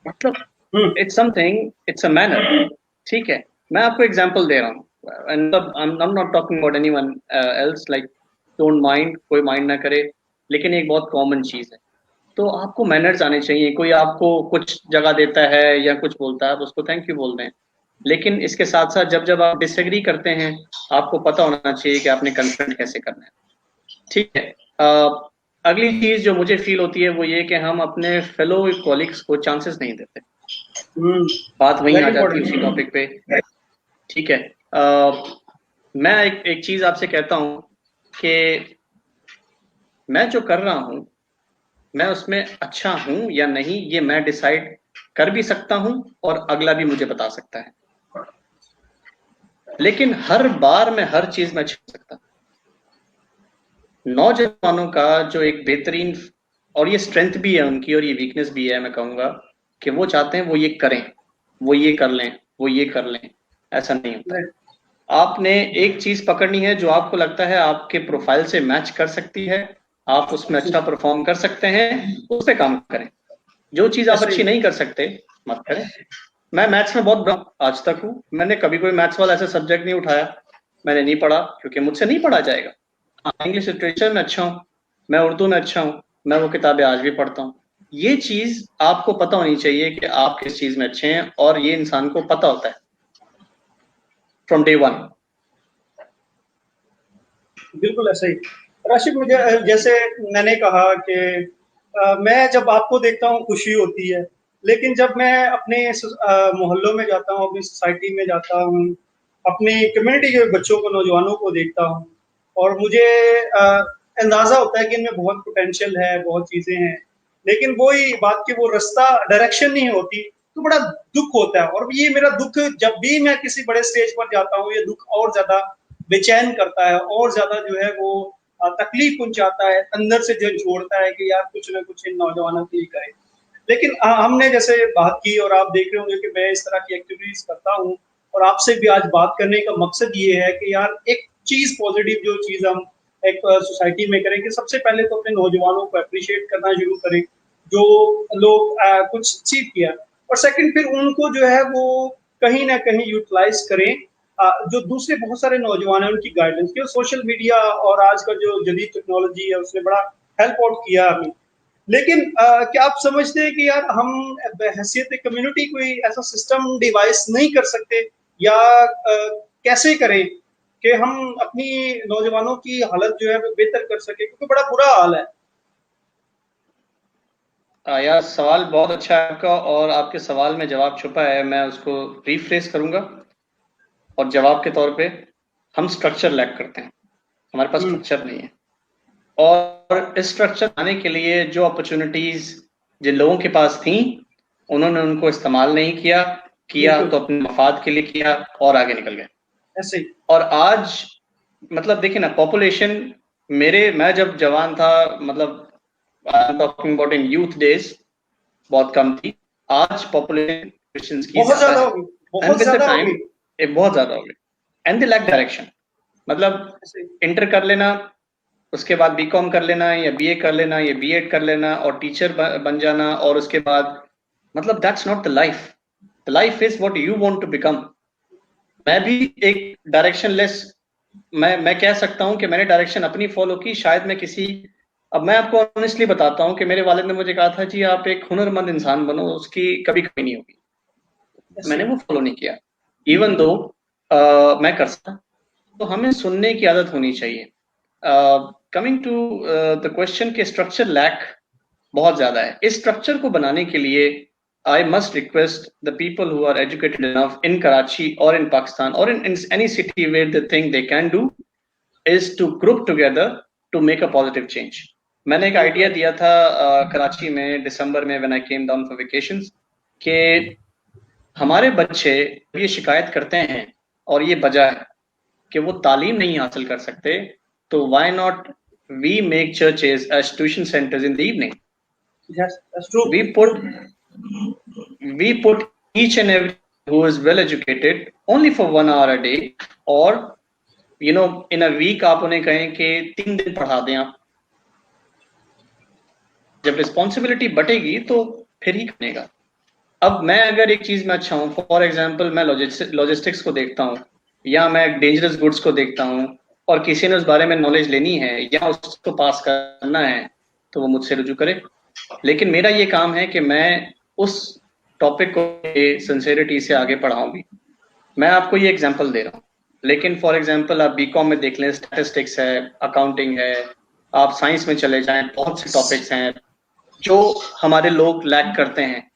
मतलब it's something, it's a manner. ठीक है, मैं आपको एग्जांपल दे रहा हूँ, and I am not talking about anyone else, like don't mind, कोई माइंड ना करे, लेकिन एक बहुत कॉमन चीज है। तो आपको मैनर्स आने चाहिए। कोई आपको कुछ जगह देता है या कुछ बोलता है, आप उसको थैंक यू बोल दें, लेकिन इसके साथ साथ जब जब आप डिसएग्री करते हैं आपको पता होना चाहिए कि आपने कंफ्रंट कैसे करना है। ठीक है, अगली चीज जो मुझे फील होती है वो ये कि हम अपने फेलो कॉलिग्स को चांसेस नहीं देते। बात वहीं आ जाती है उसी टॉपिक पे। ठीक है, मैं एक चीज आपसे कहता हूं कि मैं जो कर रहा हूं मैं उसमें अच्छा हूं या नहीं ये मैं डिसाइड कर भी सकता हूं और अगला भी मुझे बता सकता है, लेकिन हर बार मैं हर चीज में अच्छा सकता। नौजवानों का जो एक बेहतरीन, और ये स्ट्रेंथ भी है उनकी और ये वीकनेस भी है, मैं कहूंगा कि वो चाहते हैं वो ये करें, वो ये कर लें, वो ये कर लें। ऐसा नहीं होता। आपने एक चीज पकड़नी है जो आपको लगता है आपके प्रोफाइल से मैच कर सकती है, आप उसमें अच्छा परफॉर्म कर सकते हैं, उस पर काम करें। जो चीज आप अच्छी नहीं कर सकते मत करें। मैं मैथ्स में बहुत बुरा आज तक हूँ, मैंने कभी कोई मैथ्स वाला ऐसा सब्जेक्ट नहीं उठाया, मैंने नहीं पढ़ा क्योंकि मुझसे नहीं पढ़ा जाएगा। इंग्लिश लिटरेचर में अच्छा हूँ, मैं उर्दू में अच्छा हूँ, मैं वो किताबें आज भी पढ़ता हूँ। ये चीज आपको पता होनी चाहिए कि आप किस चीज में अच्छे हैं, और ये इंसान को पता होता है फ्रॉम डे वन। बिल्कुल ऐसा ही राशिद, मुझे जैसे मैंने कहा कि मैं जब आपको देखता हूँ खुशी होती है, लेकिन जब मैं अपने मोहल्लों में जाता हूँ, अपनी सोसाइटी में जाता हूँ, अपनी कम्युनिटी के बच्चों को, नौजवानों को देखता हूँ, और मुझे अंदाजा होता है कि इनमें बहुत पोटेंशियल है, बहुत चीजें हैं, लेकिन वही बात की वो रास्ता डायरेक्शन नहीं होती, तो बड़ा दुख होता है। और ये मेरा दुख, जब भी मैं किसी बड़े स्टेज पर जाता हूँ, ये दुख और ज्यादा बेचैन करता है, और ज्यादा जो है वो तकलीफ पहुंचाता है, अंदर से जो छोड़ता है कि यार कुछ ना कुछ इन नौजवानों के लिए करें। लेकिन हमने जैसे बात की, और आप देख रहे होंगे कि मैं इस तरह की एक्टिविटीज करता हूँ, और आपसे भी आज बात करने का मकसद ये है कि यार एक चीज पॉजिटिव जो चीज हम एक सोसाइटी में करें कि सबसे पहले तो अपने नौजवानों को अप्रिशिएट करना शुरू करें जो लोग कुछ अचीव किया, और सेकंड फिर उनको जो है वो कहीं ना कहीं यूटिलाइज करें, जो दूसरे बहुत सारे नौजवान हैं उनकी गाइडेंस के। सोशल मीडिया और आज का जो जदीद टेक्नोलॉजी है उसने बड़ा हेल्प आउट किया हमें। लेकिन क्या आप समझते हैं कि यार हम हैसियत कम्युनिटी कोई ऐसा सिस्टम डिवाइस नहीं कर सकते, या कैसे करें कि हम अपनी नौजवानों की हालत जो है वो बेहतर कर सके, क्योंकि बड़ा बुरा हाल है। यार सवाल बहुत अच्छा है आपका, और आपके सवाल में जवाब छुपा है। मैं उसको रिफ्रेश करूंगा और जवाब के तौर पे, हम स्ट्रक्चर लैक करते हैं, हमारे पास स्ट्रक्चर नहीं है। और इस स्ट्रक्चर आने के लिए जो अपॉर्चुनिटीज जिन लोगों के पास थी, उन्होंने उनको इस्तेमाल नहीं किया तो अपने मफाद के लिए किया और आगे निकल गए ऐसे ही। और आज मतलब देखिए ना, पॉपुलेशन मैं जब जवान था, मतलब talking about in youth days, बहुत कम थी। आज पॉपुलेशन क्रिश्चियंस की बहुत ज्यादा है, होगी, एंड बहुत विद द ज्यादा टाइम होगी। बहुत ज्यादा हो गई, एंड दे लैक डायरेक्शन। मतलब इंटर कर लेना, उसके बाद बीकॉम कर लेना या बीए कर लेना या बीएड कर लेना और टीचर बन जाना, और उसके बाद मतलब that's not the life. The life is what you want to become. मैं भी एक डायरेक्शनलेस, मैं कह सकता हूं कि मैंने डायरेक्शन अपनी फॉलो की, शायद मैं किसी, अब मैं आपको ऑनेस्टली बताता हूं कि मेरे वालिद ने मुझे कहा था जी आप एक हुनरमंद इंसान बनो, उसकी कभी कमी नहीं होगी। मैंने वो फॉलो नहीं किया, इवन दो मैं कर सकता। तो हमें सुनने की आदत होनी चाहिए। कमिंग टू द क्वेश्चन के स्ट्रक्चर लैक बहुत ज्यादा है। इस स्ट्रक्चर को बनाने के लिए I must request the people who are educated enough in Karachi or in Pakistan or in any city where they think they can do is to group together to make a positive change. मैंने एक idea दिया था कराची में दिसंबर में when I came down for vacations कि हमारे बच्चे ये शिकायत करते हैं और ये वजह है कि वो तालीम नहीं हासिल कर सकते, तो why not we make churches as tuition centers in the evening. Yes, that's true. We put each and every who is well educated only for 1 hour a day, or you know in a week आप उन्हें कहें कि 3 दिन पढ़ा दें आप। जब responsibility बटेगी तो फिर ही बनेगा। अब मैं अगर एक चीज में अच्छा हूँ, फॉर एग्जाम्पल मैं लॉजिस्टिक्स को देखता हूँ, या मैं डेंजरस गुड्स को देखता हूँ, और किसी ने उस बारे में नॉलेज लेनी है या उसको पास करना है, तो वो मुझसे रुजू करे। लेकिन मेरा ये काम है कि मैं उस टॉपिक को सिंसेरिटी से आगे पढ़ाऊं भी। मैं आपको ये एग्जांपल दे रहा हूँ, लेकिन फॉर एग्जांपल आप बीकॉम में देख लें, स्टैटिस्टिक्स है, अकाउंटिंग है, आप साइंस में चले जाएं, बहुत से टॉपिक्स हैं जो हमारे लोग लैक करते हैं।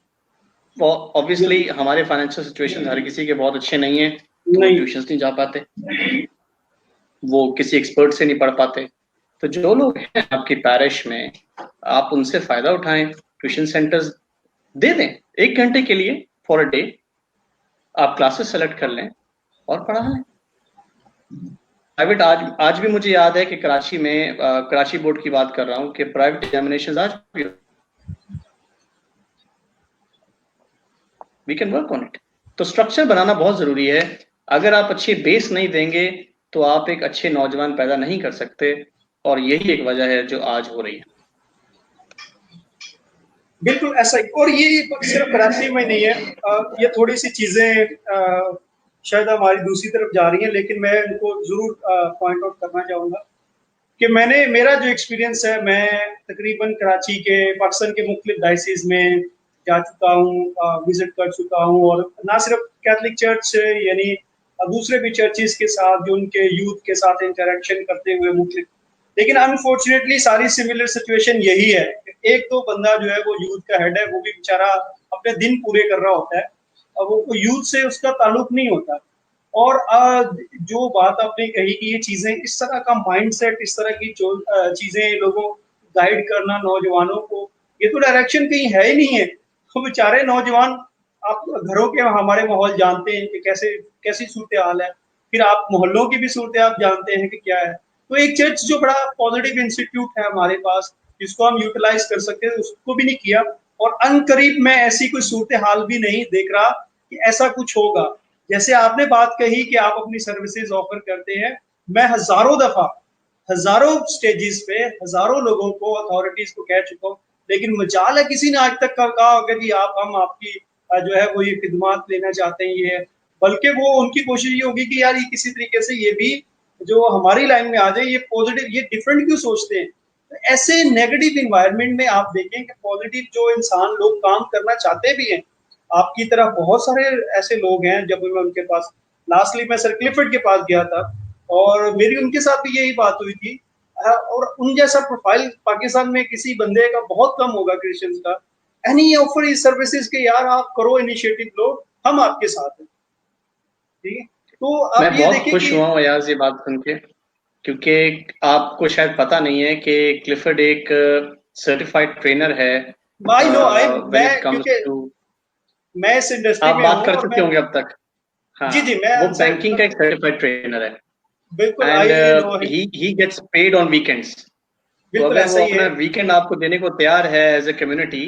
ऑब्वियसली हमारे फाइनेंशियल सिचुएशन हर किसी के बहुत अच्छे नहीं है, तो वो ट्यूशंस नहीं जा पाते, वो किसी एक्सपर्ट से नहीं पढ़ पाते। तो जो लोग हैं आपकी पैरिश में, आप उनसे फायदा उठाएं, ट्यूशन सेंटर्स दे दें 1 घंटे के लिए फॉर अ डे, आप क्लासेस सेलेक्ट कर लें और पढ़ा लें प्राइवेट। आज भी मुझे याद है कि कराची में, कराची बोर्ड की बात कर रहा हूँ, कि प्राइवेट एग्जामिनेशंस आज भी, we can work on it. तो स्ट्रक्चर बनाना बहुत जरूरी है। अगर आप अच्छी बेस नहीं देंगे तो आप एक अच्छे नौजवान पैदा नहीं कर सकते, और यही एक वजह है जो आज हो रही है। बिल्कुल ऐसा ही। और ये सिर्फ कराची में नहीं है, ये थोड़ी सी चीजें शायद हमारी दूसरी तरफ जा रही हैं, लेकिन मैं इनको जरूर पॉइंट आउट करना चाहूंगा कि मेरा जो एक्सपीरियंस है, मैं तकरीबन कराची के, पाकिस्तान के मुख्तलिफ डायसिस में जा चुका हूँ, विजिट कर चुका हूँ, और ना सिर्फ कैथलिक चर्च यानी दूसरे भी चर्चिस के साथ जो उनके यूथ के साथ इंटरेक्शन करते हुए मुख्तलिफ। लेकिन अनफॉर्चुनेटली सारी सिमिलर सिचुएशन यही है, एक तो बंदा जो है वो यूथ का हेड है, वो भी बेचारा अपने दिन पूरे कर रहा होता है, और वो यूथ से उसका ताल्लुक नहीं होता। और जो बात आपने कही कि ये चीजें, इस तरह का माइंडसेट, इस तरह की जो चीजें लोगों गाइड करना नौजवानों को, ये तो डायरेक्शन कहीं है ही नहीं है। तो बेचारे नौजवान, आप घरों के हमारे माहौल जानते हैं कि कैसे कैसी सूरत हाल है, फिर आप मोहल्लों की भी सूरत आप जानते हैं कि क्या है। तो एक चर्च जो बड़ा पॉजिटिव इंस्टीट्यूट है हमारे पास, जिसको हम यूटिलाइज कर सकते हैं, उसको भी नहीं किया। और अनकरीब मैं ऐसी कोई सूरत हाल भी नहीं देख रहा कि ऐसा कुछ होगा। जैसे आपने बात कही कि आप अपनी सर्विसेज ऑफर करते हैं, मैं हजारों दफा, हजारों स्टेजेस पे, हजारों लोगों को, अथॉरिटीज को कह चुका हूँ, लेकिन मजाल है किसी ने आज तक कहा होगा कि हम आपकी जो है वो ये खिदमात लेना चाहते हैं, ये बल्कि वो उनकी कोशिश ये होगी कि यार ये किसी तरीके से ये भी जो हमारी लाइन में आ जाए, ये पॉजिटिव, ये डिफरेंट क्यों सोचते हैं। ऐसे नेगेटिव इन्वायरमेंट में आप देखें कि पॉजिटिव जो इंसान लोग काम करना चाहते भी हैं, आपकी तरह बहुत सारे ऐसे लोग हैं। जब मैं उनके पास लास्टली मैं सर क्लिफर्ड के पास गया था और मेरी उनके साथ भी यही बात हुई थी, और उन जैसा प्रोफाइल पाकिस्तान में किसी बंदे का बहुत कम होगा क्रिश्चियंस का। एनी ऑफर इस सर्विसेज के, यार आप करो, इनिशिएटिव लो, हम आपके साथ हैं। ठीक है, तो मैं आप ये बहुत देखिए खुश कि हुआ हूँ यार ये बात सुन के, क्योंकि आपको शायद पता नहीं है कि क्लिफर्ड एक सर्टिफाइड ट्रेनर है आई नो, आई व्हेन मैं इट कम्स क्योंकि टू। मैं इस इंडस्ट्री आप में बात हूँ कर और चुके मैं, होंगे अब तक। जी जी, हाँ, मैं वो सर बैंकिंग का एक सर्टिफाइड ट्रेनर है बिल्कुल एंड आई नो है, he gets paid on weekends. तो बिल्कुल अगर ऐसा वो ही है। अपना वीकेंड आपको देने को तैयार है as a community,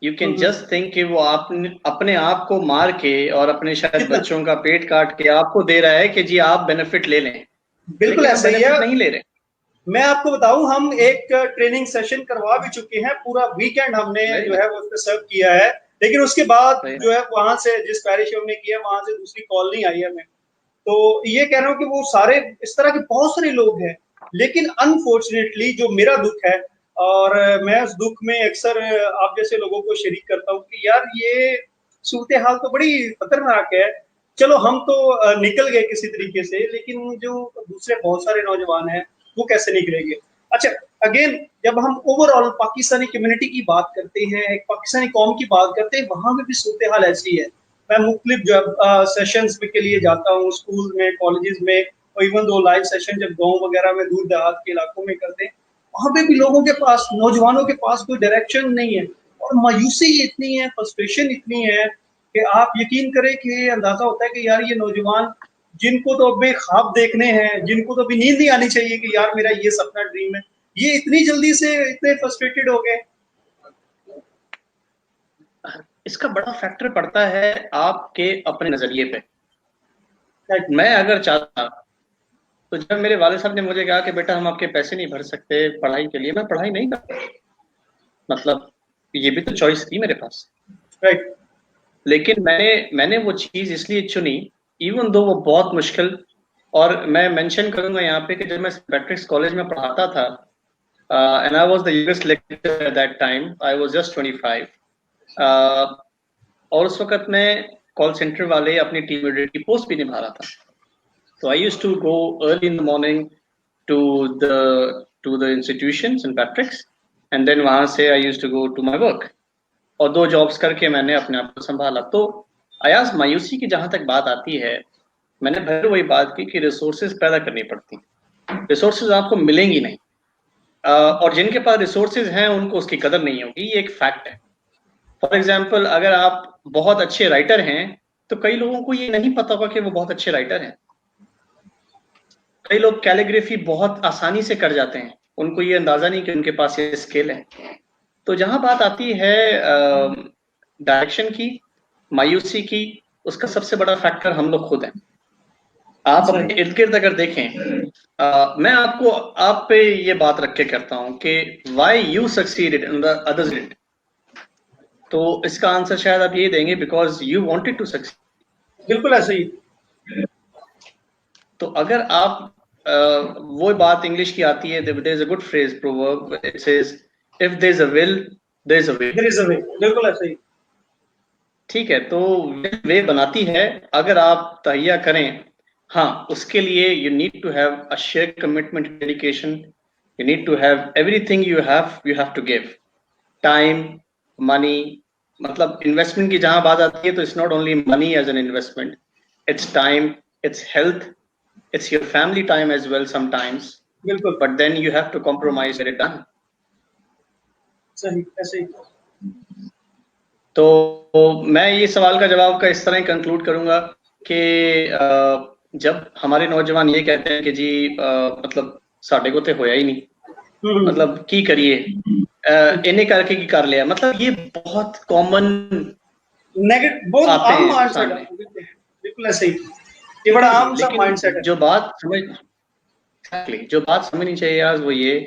you can hmm, just think कि वो अपने आप को मार के और अपने शायद कितना बच्चों का पेट काट के आपको दे रहा है कि जी आप बेनिफिट ले लें, बिल्कुल लेकिन हम ऐसा ही है। बेनिफिट नहीं ले रहे। मैं आपको बताऊं, हम एक ट्रेनिंग सेशन करवा भी चुके हैं, पूरा वीकेंड हमने वेरी जो नाइस। है वो उस पे सर्व किया है। लेकिन उसके बाद सही जो है। है वहां से, जिस पैरिश में हमने किया वहां से दूसरी कॉल नहीं आई हमें। तो ये कह रहा हूँ कि वो सारे इस तरह के बहुत सारे लोग हैं। लेकिन अनफॉर्चुनेटली जो मेरा दुख है, और मैं उस दुख में अक्सर आप जैसे लोगों को शरीक करता हूँ कि यार ये सूरत हाल तो बड़ी खतरनाक है। चलो हम तो निकल गए किसी तरीके से, लेकिन जो दूसरे बहुत सारे नौजवान हैं वो कैसे निकलेंगे। अच्छा, अगेन जब हम ओवरऑल पाकिस्तानी कम्युनिटी की बात करते हैं, एक पाकिस्तानी कौम की बात करते हैं, वहां में भी सूरत हाल ऐसी है। मैं मुख्तलिफ जब सेशंस के लिए जाता हूँ, स्कूल में, कॉलेजेस में, और इवन दो लाइव सेशन जब गाँव वगैरह में, दूर दराज के इलाकों में करते हैं, वहां पे भी लोगों के पास, नौजवानों के पास कोई डायरेक्शन नहीं है। और मायूसी इतनी है, फ्रस्ट्रेशन इतनी है कि आप यकीन करें कि ये अंदाजा होता है कि यार ये नौजवान जिनको तो अभी ख्वाब देखने हैं, जिनको तो अभी नींद नहीं आनी चाहिए कि यार मेरा ये सपना, ड्रीम है, ये इतनी जल्दी से इतने फ्रस्ट्रेटेड हो गए। इसका बड़ा फैक्टर पड़ता है आपके अपने नजरिए पे। Right. मैं अगर चाहता, तो जब मेरे वाले साहब ने मुझे कहा कि बेटा हम आपके पैसे नहीं भर सकते पढ़ाई के लिए, मैं पढ़ाई नहीं करता। मतलब ये भी तो चॉइस थी मेरे पास। राइट। लेकिन मैंने वो चीज इसलिए चुनी, इवन दो वो बहुत मुश्किल। और मैं मेंशन करूंगा यहाँ पे कि जब मैं पैट्रिक्स कॉलेज में पढ़ाता था, and I was the youngest lecturer at that time, I was just 25। और उस वक्त मैं कॉल सेंटर वाले अपनी टीम लीडर की पोस्ट भी निभा रहा था। So I used to go early in the morning to the institutions in Patrick's, and then वहां से I used to go to my work। और दो जॉब्स करके मैंने अपने आप को संभाला। तो अयाज, मायूसी की जहां तक बात आती है, मैंने फिर वही बात की कि रिसोर्सेज पैदा करनी पड़ती। रिसोर्सेज आपको मिलेंगी नहीं, और जिनके पास रिसोर्सेज हैं उनको उसकी कदर नहीं होगी, ये एक फैक्ट है। फॉर एग्जाम्पल, अगर आप बहुत अच्छे राइटर हैं तो कई लोगों को ये नहीं पता होगा कि वो बहुत अच्छे राइटर हैं। कई लोग कैलीग्राफी बहुत आसानी से कर जाते हैं, उनको ये अंदाजा नहीं कि उनके पास ये स्किल है। तो जहां बात आती है डायरेक्शन की, मायूसी की, उसका सबसे बड़ा फैक्टर हम लोग खुद हैं। आप अपने इर्द गिर्द अगर देखें, मैं आपको आप पे ये बात रख के करता हूं कि why you succeeded and others didn't. तो इसका आंसर शायद आप ये देंगे, because you wanted to succeed. बिल्कुल ऐसे ही। तो अगर आप वो बात इंग्लिश की आती है, there is a good phrase, proverb, it says if there is a will there is a way. There is a way, बिल्कुल ऐसे ही। ठीक है, तो वे बनाती है अगर आप तहिया करें। हाँ, उसके लिए you need to have a share commitment, dedication. You need to have everything, you have to give time, money. मतलब इन्वेस्टमेंट की जहां बात आती है तो it's not only money as an investment, it's time, it's health, it's your family time as well sometimes, बिल्कुल but then you have to compromise, get it done। सही, ऐसे ही। तो मैं ये सवाल का जवाब का इस तरह कंक्लूड करूंगा कि जब हमारे नौजवान ये कहते हैं कि जी मतलब साढ़े को तो होया ही नहीं, मतलब की करिए, इन्हें करके की कर लिया, मतलब ये बहुत कॉमन नेगेटिव, बहुत आते आम हैं माइंडसेट है, सामने। बिल्कुल ऐसे ही। ये बड़ा आम सा माइंडसेट लेकिन है। जो बात समझनी चाहिए आज वो ये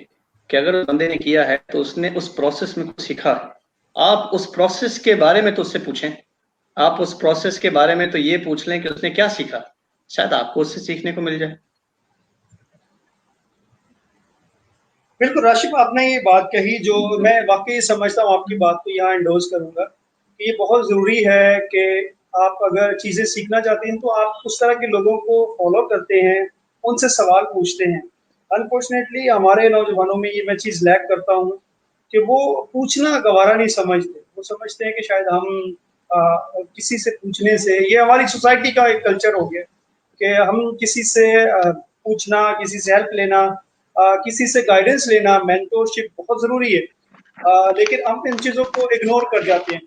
कि अगर उस बंदे ने किया है तो उसने उस प्रोसेस में कुछ सीखा है। आप उस प्रोसेस के बारे में तो उससे पूछें। आप उस प्रोसेस के बारे में तो ये पूछ लें कि उसने क्या सीखा, शायद आपको उससे सीखने को मिल जाए। बिल्कुल राशिद, आपने ये बात कही जो मैं वाकई समझता हूँ, आपकी बात को यहाँ एंडोर्स करूंगा कि ये बहुत ज़रूरी है कि आप अगर चीज़ें सीखना चाहते हैं तो आप उस तरह के लोगों को फॉलो करते हैं, उनसे सवाल पूछते हैं। अनफॉर्चुनेटली हमारे नौजवानों में ये मैं चीज़ लैक करता हूँ कि वो पूछना गवारा नहीं समझते। वो समझते हैं कि शायद हम किसी से पूछने से, ये हमारी सोसाइटी का एक कल्चर हो गया कि हम किसी से पूछना, किसी से हेल्प लेना, किसी से गाइडेंस लेना, मेंटोरशिप बहुत ज़रूरी है। लेकिन हम इन चीज़ों को इग्नोर कर जाते हैं।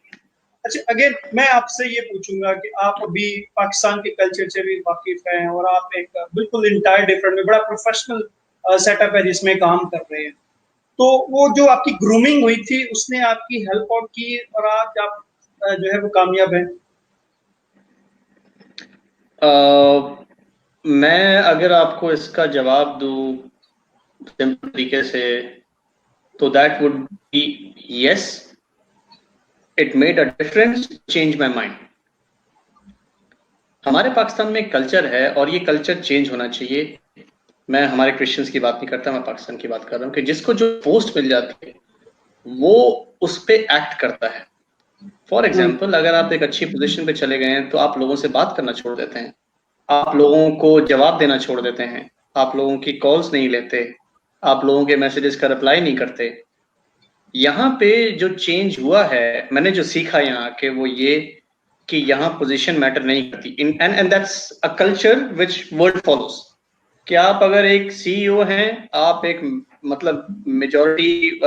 अच्छा, अगेन मैं आपसे ये पूछूंगा कि आप अभी पाकिस्तान के कल्चर से भी वाकिफ हैं और आप एक बिल्कुल इंटायर डिफरेंट में बड़ा प्रोफेशनल सेटअप है जिसमें काम कर रहे हैं। तो वो जो आपकी ग्रूमिंग हुई थी उसने आपकी हेल्प आउट की और आज आप जो है वो कामयाब हैं। मैं अगर आपको इसका जवाब दूं सिंपल तरीके से, तो that would be yes, it made a difference, change my mind. हमारे पाकिस्तान में एक कल्चर है और ये कल्चर चेंज होना चाहिए। मैं हमारे क्रिश्चियंस की बात नहीं करता, मैं पाकिस्तान की बात कर रहा हूँ कि जिसको जो पोस्ट मिल जाती है वो उस पे एक्ट करता है। फॉर एग्जाम्पल, अगर आप एक अच्छी पोजीशन पे चले गए हैं तो आप लोगों से बात करना छोड़ देते हैं, आप लोगों को जवाब देना छोड़ देते हैं, आप लोगों की कॉल्स नहीं लेते, आप लोगों के मैसेजेस का रिप्लाई नहीं करते। यहाँ पे जो चेंज हुआ है, मैंने जो सीखा यहाँ के, वो ये कि यहाँ पोजीशन मैटर नहीं करती। And that's a culture which world follows. कि आप अगर एक सीईओ हैं, आप एक मतलब मेजॉरिटी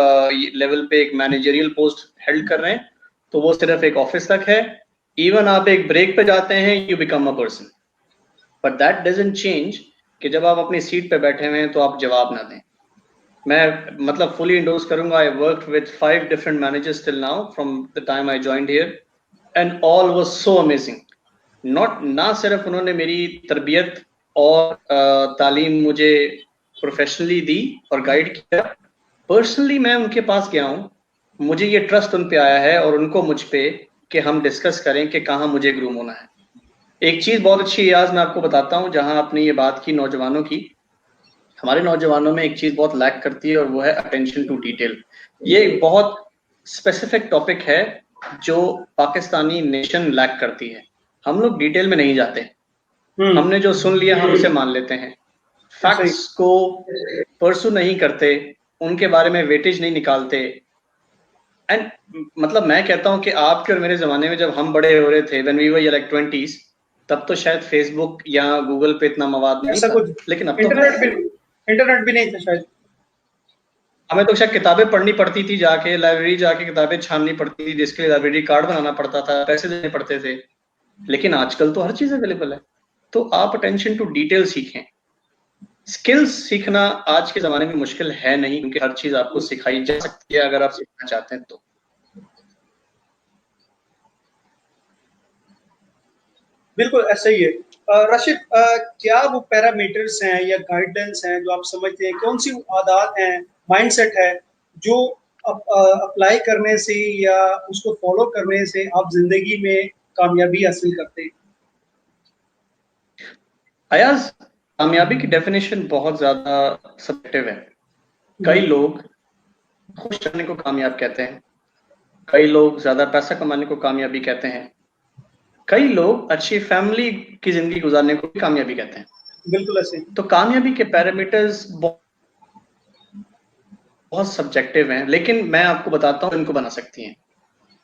लेवल पे एक मैनेजरियल पोस्ट हेल्ड कर रहे हैं, तो वो सिर्फ एक ऑफिस तक है। इवन आप एक ब्रेक पे जाते हैं, you become a person, but that doesn't change कि जब आप अपनी सीट पे बैठे हुए हैं तो आप जवाब ना दें। मैं मतलब फुली इंडोर्स करूंगा, I worked with 5 different managers till now from the time I joined here, and all was so amazing. Not ना सिर्फ उन्होंने मेरी तरबियत और तालीम मुझे प्रोफेशनली दी और गाइड किया, पर्सनली मैं उनके पास गया हूँ, मुझे ये ट्रस्ट उन पे आया है और उनको मुझ पे कि हम डिस्कस करें कि कहाँ मुझे ग्रूम होना है। एक चीज बहुत अच्छी आज मैं आपको बताता हूँ, जहां आपने ये बात की नौजवानों की, हमारे नौजवानों में एक चीज बहुत लैक करती है और वो है अटेंशन टू डिटेल। ये एक बहुत स्पेसिफिक टॉपिक है जो पाकिस्तानी नेशन लैक करती है। हम लोग डिटेल में नहीं जाते, हमने जो सुन लिया हम उसे मान लेते हैं, सही। फैक्ट्स को परसू नहीं करते, उनके बारे में वेटेज नहीं निकालते। एंड मतलब मैं कहता हूं कि आपके और मेरे जमाने में जब हम बड़े हो रहे थे, when we were like 20s, तब तो शायद फेसबुक या गूगल पे इतना मवाद नहीं ऐसा था, कुछ लेकिन अब तो है। इंटरनेट भी नहीं था शायद। हमें तो शायद किताबें पढ़नी पड़ती थी, जाके लाइब्रेरी जाके किताबें छाननी पड़ती थी, जिसके लिए लाइब्रेरी कार्ड बनाना पड़ता था, पैसे देने पड़ते थे। लेकिन आजकल तो हर चीज अवेलेबल है। तो आप अटेंशन टू डिटेल सीखें। स्किल्स सीखना आज के जमाने में मुश्किल है नहीं, क्योंकि हर चीज आपको सिखाई जा सकती है अगर आप सीखना चाहते हैं तो। बिल्कुल ऐसा ही है। राशिद, क्या वो पैरामीटर्स हैं या गाइडेंस हैं जो आप समझते हैं, कौन सी आदत हैं, माइंडसेट है जो अप्लाई करने से या उसको फॉलो करने से आप जिंदगी में कामयाबी हासिल करते हैं? अयाज, कामयाबी की डेफिनेशन बहुत ज्यादा सब्जेक्टिव है। कई लोग खुश रहने को कामयाब कहते हैं, कई लोग ज्यादा पैसा कमाने को कामयाबी कहते हैं, कई लोग अच्छी फैमिली की जिंदगी गुजारने को भी कामयाबी कहते हैं। बिल्कुल ऐसे ही। तो कामयाबी के पैरामीटर्स बहुत सब्जेक्टिव हैं, लेकिन मैं आपको बताता हूँ इनको बना सकती हैं।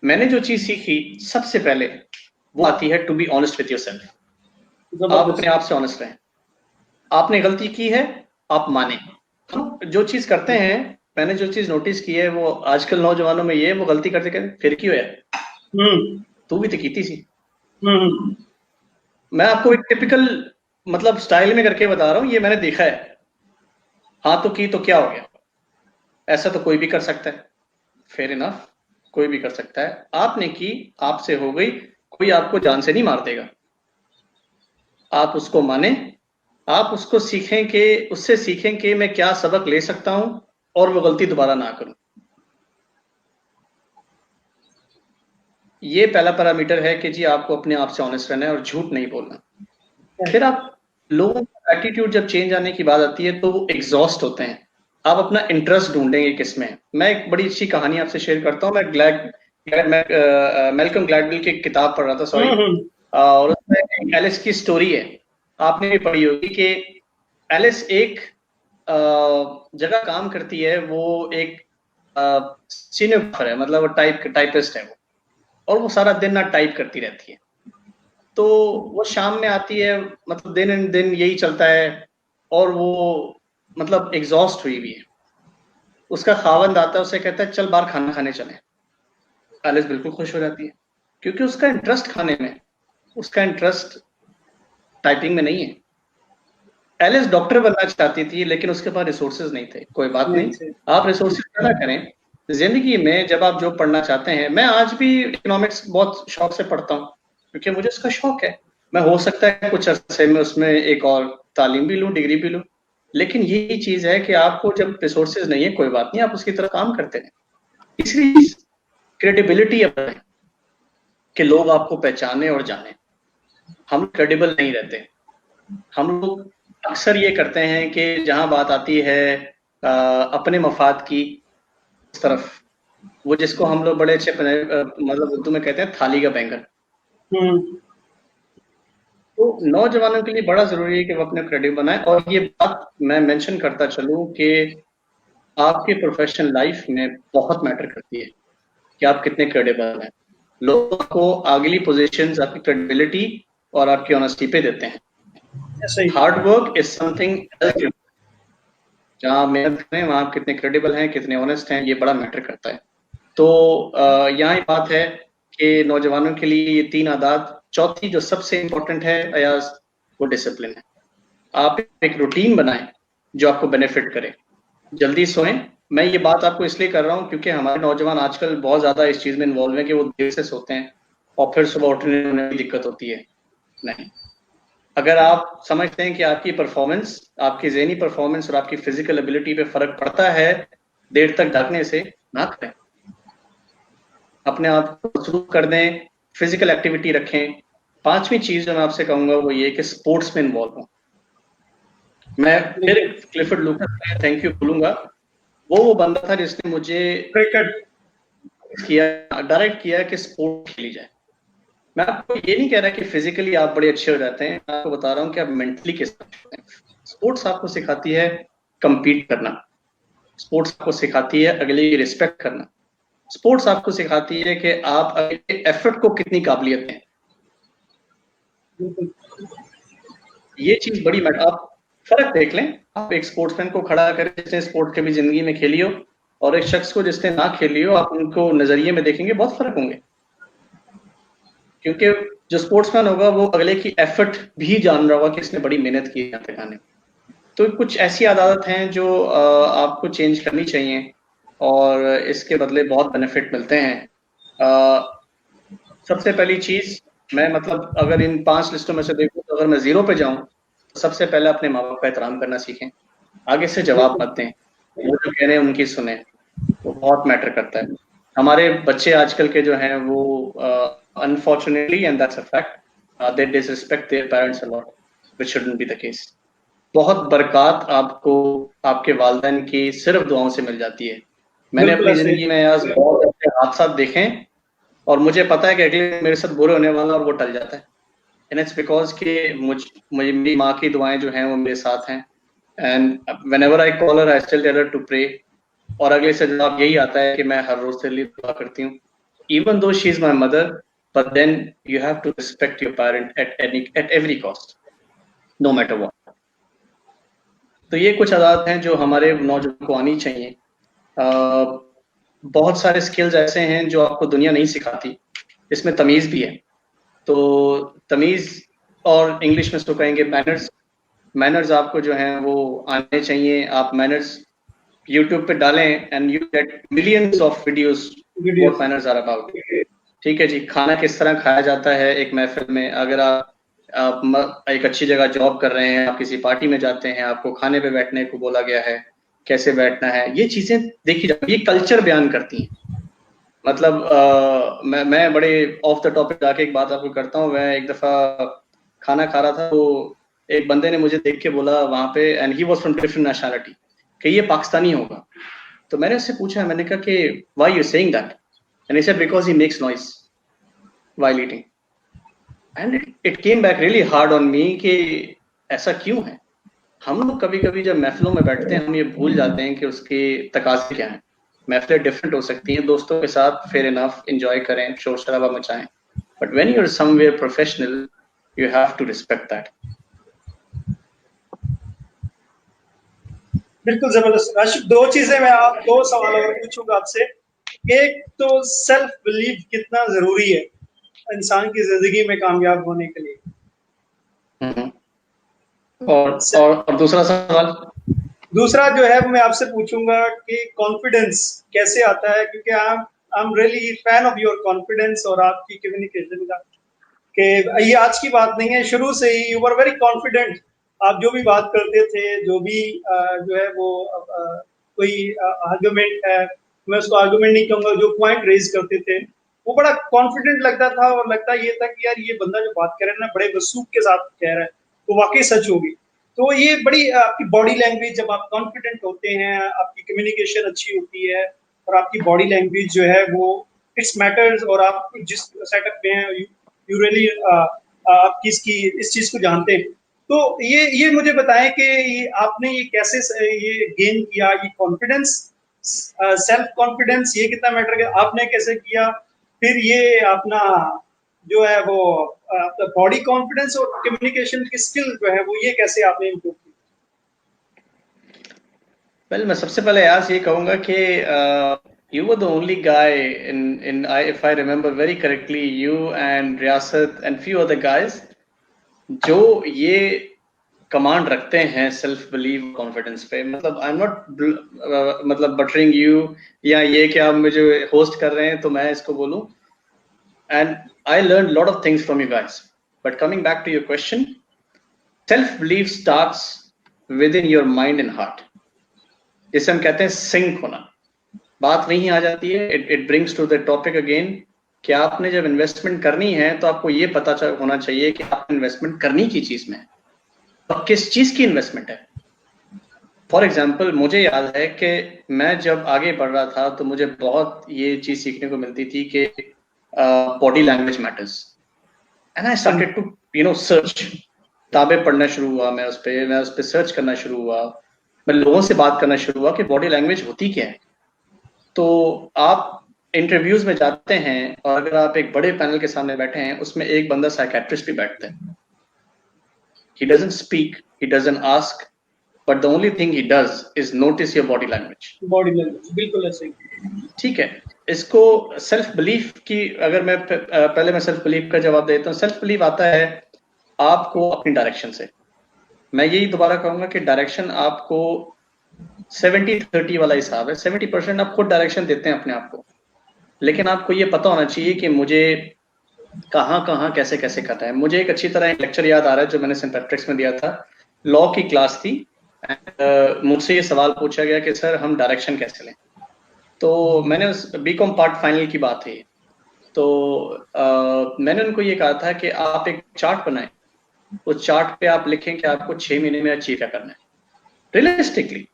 मैंने जो चीज सीखी सबसे पहले वो आती है to be honest with yourself. आप जबरदस्त। अपने आप से ऑनेस्ट रहें। आपने गलती की है, आप माने। हम जो चीज करते हैं, मैंने जो चीज नोटिस की है वो आजकल नौजवानों में ये, वो गलती करते कहते फिर क्यों है, हम्म। तू भी तो की थी सी। हम्म। मैं आपको एक टिपिकल मतलब स्टाइल में करके बता रहा हूँ, ये मैंने देखा है। हाँ तो की तो क्या हो गया, ऐसा तो कोई भी कर सकता है। फेयर इनफ, कोई भी कर सकता है। आपने की, आपसे हो गई, कोई आपको जान से नहीं मार देगा। आप उसको माने, आप उसको सीखें कि उससे सीखें कि मैं क्या सबक ले सकता हूं और वो गलती दोबारा ना करूं। ये पहला पैरामीटर है कि जी आपको अपने आप से ऑनेस्ट रहना है और झूठ नहीं बोलना। फिर आप लोगों का एटीट्यूड जब चेंज आने की बात आती है तो वो एग्जॉस्ट होते हैं। आप अपना इंटरेस्ट ढूंढेंगे किसमें। मैं एक बड़ी अच्छी कहानी आपसे शेयर करता हूँ। मैं मेल्कम ग्लैडवेल की किताब पढ़ रहा था, सॉरी, और उसमें एलिस की स्टोरी है, आपने भी पढ़ी होगी, कि एलिस एक जगह काम करती है। वो एक सीनियोग्राफर है, मतलब वो टाइपिस्ट है वो, और वो सारा दिन ना टाइप करती रहती है। तो वो शाम में आती है, मतलब दिन एंड दिन यही चलता है, और वो मतलब एग्जॉस्ट हुई हुई है। उसका खावंद आता है, उसे कहता है चल बाहर खाना खाने चले। एलिस बिल्कुल खुश हो जाती है, क्योंकि उसका इंटरेस्ट खाने में, उसका इंटरेस्ट टाइपिंग में नहीं है। एलिस डॉक्टर बनना चाहती थी, लेकिन उसके पास रिसोर्सेज नहीं थे। कोई बात नहीं, आप रिसोर्सेज पैदा करें जिंदगी में। जब आप जो पढ़ना चाहते हैं, मैं आज भी इकोनॉमिक्स बहुत शौक से पढ़ता हूँ, क्योंकि मुझे उसका शौक है। मैं हो सकता है कुछ अरसे में उसमें एक और तालीम भी लूँ, डिग्री भी लूँ, लेकिन यही चीज है कि आपको जब रिसोर्सेज नहीं है, कोई बात नहीं, आप उसकी तरफ काम करते हैं। तीसरी क्रेडिबिलिटी है, कि लोग आपको पहचाने और जाने। हम क्रेडिबल नहीं रहते। हम लोग अक्सर ये करते हैं कि जहां बात आती है अपने मफाद की, उस तरफ, वो जिसको हम लोग बड़े अच्छे मतलब उर्दू में कहते हैं थाली का बैंगन। तो नौजवानों के लिए बड़ा जरूरी है कि वो अपने क्रेडिट बनाएं। और ये बात मैं मेंशन करता चलूं कि आपके प्रोफेशनल लाइफ में बहुत मैटर करती है कि आप कितने क्रेडिबल हैं। लोगों को अगली पोजीशंस आपकी क्रेडिबिलिटी और आपकी ऑनेस्टी पे देते हैं। Hard work is something else. जहाँ मेहनत करें वहां आप कितने क्रेडिबल हैं, कितने ऑनेस्ट हैं, ये बड़ा मैटर करता है। तो यहाँ एक बात है कि नौजवानों के लिए ये 3 आदत। चौथी जो सबसे इंपॉर्टेंट है अयाज, वो डिसिप्लिन है। आप एक रूटीन बनाएं जो आपको बेनिफिट करे। जल्दी सोएं। मैं ये बात आपको इसलिए कर रहा हूँ क्योंकि हमारे नौजवान आजकल बहुत ज्यादा इस चीज में इन्वॉल्व है कि वो देर से सोते हैं और फिर सुबह उठने में भी दिक्कत होती है। नहीं, अगर आप समझते हैं कि आपकी परफॉर्मेंस, आपकी ज़हनी परफॉर्मेंस और आपकी फिजिकल एबिलिटी पे फर्क पड़ता है देर तक जागने से, ना करें। अपने आप को शुरू कर दें, फिजिकल एक्टिविटी रखें। 5वीं चीज जो मैं आपसे कहूंगा वो ये कि स्पोर्ट्स में इन्वॉल्व हूं। मैं फिर क्लिफर्ड लूकास थैंक यू बोलूंगा। वो बंदा था जिसने मुझे डायरेक्ट किया कि स्पोर्ट खेली जाए। मैं आपको ये नहीं कह रहा कि फिजिकली आप बड़े अच्छे हो जाते हैं, मैं आपको बता रहा हूँ कि आप मेंटली किस तरह। स्पोर्ट्स आपको सिखाती है compete करना। स्पोर्ट्स आपको सिखाती है अगले की रिस्पेक्ट करना। स्पोर्ट्स आपको सिखाती है कि आप अगले एफर्ट को कितनी काबिलियत हैं। ये चीज बड़ी मैटर। आप फर्क देख लें, आप एक स्पोर्ट्समैन को खड़ा करें जिसने स्पोर्ट्स कभी जिंदगी में खेली हो, और एक शख्स को जिसने ना खेली हो, आप उनको नजरिए में देखेंगे, बहुत फर्क होंगे। क्योंकि जो स्पोर्ट्समैन होगा वो अगले की एफर्ट भी जान रहा होगा कि इसने बड़ी मेहनत की है तक आने। तो कुछ ऐसी आदत हैं जो आपको चेंज करनी चाहिए और इसके बदले बहुत बेनिफिट मिलते हैं। सबसे पहली चीज, मैं मतलब अगर इन 5 लिस्टों में से देखूं तो अगर मैं 0 पे जाऊं तो सबसे पहले अपने माँ बाप का एहतराम करना सीखें। आगे से जवाब मत दें, वो जो कह रहे हैं उनकी सुने, वो बहुत मैटर करता है। हमारे बच्चे आजकल के जो हैं वो unfortunately, and that's a fact, they disrespect their parents a lot, which shouldn't be the case. बहुत बरकत आपको आपके वालिदैन की सिर्फ दुआओं से मिल जाती है। मैंने अपनी जिंदगी में आज बहुत ऐसे हादसा देखे और मुझे पता है कि अगले मेरे साथ बुरे होने वाला और वो टल जाता है। एंड इट्स बिकॉज कि मेरी माँ की दुआएं जो हैं वो मेरे साथ हैं। And whenever I call her I still tell her to pray. और अगले से जवाब यही आता है कि मैं हर रोज तेरे लिए दुआ करती हूँ, even though she is my mother, but then you have to respect your parent at every cost, no matter what. तो ये कुछ आदत हैं जो हमारे नौजवान को आनी चाहिए। बहुत सारे स्किल्स ऐसे हैं जो आपको दुनिया नहीं सिखाती, इसमें तमीज भी है। तो तमीज, और इंग्लिश में इसको कहेंगे मैनर्स। मैनर्स आपको जो हैं वो आने चाहिए। आप मैनर्स यूट्यूब पे डालें and you get millions of videos what manners are about. ठीक है जी, खाना किस तरह खाया जाता है एक महफिल में। अगर आप एक अच्छी जगह जॉब कर रहे हैं, आप किसी पार्टी में जाते हैं, आपको खाने पे बैठने को बोला गया है, कैसे बैठना है, ये चीजें देखी जाती है, ये कल्चर बयान करती हैं। मतलब मैं बड़े ऑफ द टॉपिक जाके एक बात आपको करता हूँ। मैं एक दफा खाना खा रहा था, तो एक बंदे ने मुझे देख के बोला वहां पे, and he was from different nationality, कि ये पाकिस्तानी होगा। तो मैंने उससे पूछा, मैंने कहा कि why you saying that, and he said because he makes noise while eating. And it came back really hard on me कि ऐसा क्यों है। हम लोग कभी कभी जब महफिलों में बैठते हैं, हम ये भूल जाते हैं कि उसके तकाजे क्या हैं। महफिलें डिफरेंट हो सकती हैं, दोस्तों के साथ फेयर इनफ एंजॉय करें, शोर शराबा मचाएं, but when you are somewhere professional, you have to respect that. बिल्कुल जबरदस्त राशिद। दो सवाल और पूछूंगा आपसे। एक तो सेल्फ बिलीव कितना जरूरी है इंसान की जिंदगी में कामयाब होने के लिए। और दूसरा सवाल? दूसरा जो है वो मैं आपसे पूछूंगा कि कॉन्फिडेंस कैसे आता है, क्योंकि I am really fan of your confidence और आपकी कम्युनिकेशन का। कि ये आज की बात नहीं है, शुरू से ही यू वर वेरी कॉन्फिडेंट। आप जो भी बात करते थे, जो भी जो है वो कोई आर्गुमेंट है, मैं उसको आर्गुमेंट नहीं कहूंगा, जो पॉइंट रेज करते थे वो बड़ा कॉन्फिडेंट लगता था, और लगता ये था कि यार ये बंदा जो बात कर रहा है ना बड़े वसूख के साथ कह रहा है, तो वाकई सच होगी। तो ये बड़ी आपकी बॉडी लैंग्वेज, जब आप कॉन्फिडेंट होते हैं, आपकी कम्युनिकेशन अच्छी होती है, और आपकी बॉडी लैंग्वेज जो है वो इट्स मैटर्स, और आप जिस सेटअप में हैं यू रियली आप इस चीज को जानते हैं। तो ये मुझे बताएं कि आपने ये कैसे ये गेन किया, ये कॉन्फिडेंस, सेल्फ कॉन्फिडेंस, ये कितना मैटर किया, आपने कैसे किया? फिर ये अपना जो है वो बॉडी कॉन्फिडेंस और कम्युनिकेशन की स्किल जो है वो ये कैसे आपने इम्प्रूव की? वेल, मैं सबसे पहले आज ये कहूंगा कि you were the only guy if I remember very correctly, you and Riyasat and few other guys जो ये कमांड रखते हैं सेल्फ बिलीव कॉन्फिडेंस पे। मतलब आई एम नॉट मतलब बटरिंग यू, या ये कि आप मुझे होस्ट कर रहे हैं तो मैं इसको बोलूं। And I learn lot of things from you guys, but coming back to your question, self believe starts within your mind and heart, जिसे हम कहते हैं सिंक होना। बात वहीं आ जाती है, it brings to the topic again, कि आपने जब इन्वेस्टमेंट करनी है तो आपको ये पता होना चाहिए कि आप इन्वेस्टमेंट करनी की चीज में है और किस चीज की इन्वेस्टमेंट है। फॉर एग्जाम्पल, मुझे याद है कि मैं जब आगे बढ़ रहा था तो मुझे बहुत ये चीज सीखने को मिलती थी कि body language matters, and I started to search. किताबें पढ़ना शुरू हुआ, मैं उस पर सर्च करना शुरू हुआ, मैं लोगों से बात करना शुरू हुआ कि बॉडी लैंग्वेज होती क्या है। तो आप इंटरव्यूज में जाते हैं और अगर आप एक बड़े पैनल के सामने बैठे हैं, उसमें एक बंदा साइकेट्रिस्ट भी बैठता है। He doesn't speak, he doesn't ask, but the only thing he does is notice your body language. Body language बिल्कुल ऐसे ही। ठीक है, इसको सेल्फ बिलीफ की अगर मैं पहले मैं सेल्फ बिलीफ का जवाब देता हूँ। सेल्फ बिलीफ आता है आपको अपनी डायरेक्शन से। मैं यही दोबारा कहूंगा कि डायरेक्शन आपको 70-30 वाला हिसाब है। 70% आप खुद डायरेक्शन देते हैं अपने आप को, लेकिन आपको ये पता होना चाहिए कि मुझे कहाँ कहाँ कैसे कैसे करना है। मुझे एक अच्छी तरह एक लेक्चर याद आ रहा है जो मैंने सेंट पैट्रिक्स में दिया था, लॉ की क्लास थी। मुझसे ये सवाल पूछा गया कि सर हम डायरेक्शन कैसे लें। तो मैंने उस बीकॉम पार्ट फाइनल की बात है, तो मैंने उनको ये कहा था कि आप एक चार्ट बनाएं, उस चार्ट पे आप लिखें कि आपको 6 महीने में अचीव क्या करना है रियलिस्टिकली।